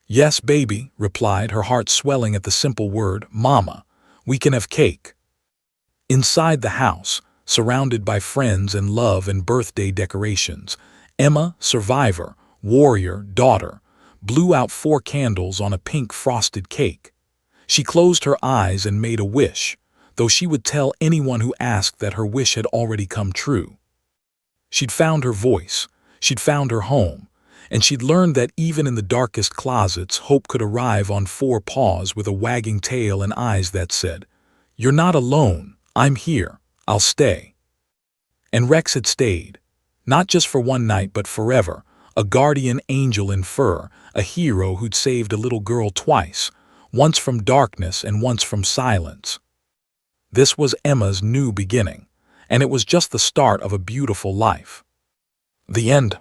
"Yes, baby," replied, her heart swelling at the simple word, "Mama. We can have cake." Inside the house, surrounded by friends and love and birthday decorations, Emma, survivor, warrior, daughter, blew out 4 candles on a pink frosted cake. She closed her eyes and made a wish, though she would tell anyone who asked that her wish had already come true. She'd found her voice, she'd found her home, and she'd learned that even in the darkest closets, hope could arrive on 4 paws with a wagging tail and eyes that said, "You're not alone. I'm here. I'll stay." And Rex had stayed, not just for one night but forever, a guardian angel in fur, a hero who'd saved a little girl twice, once from darkness and once from silence. This was Emma's new beginning, and it was just the start of a beautiful life. The end.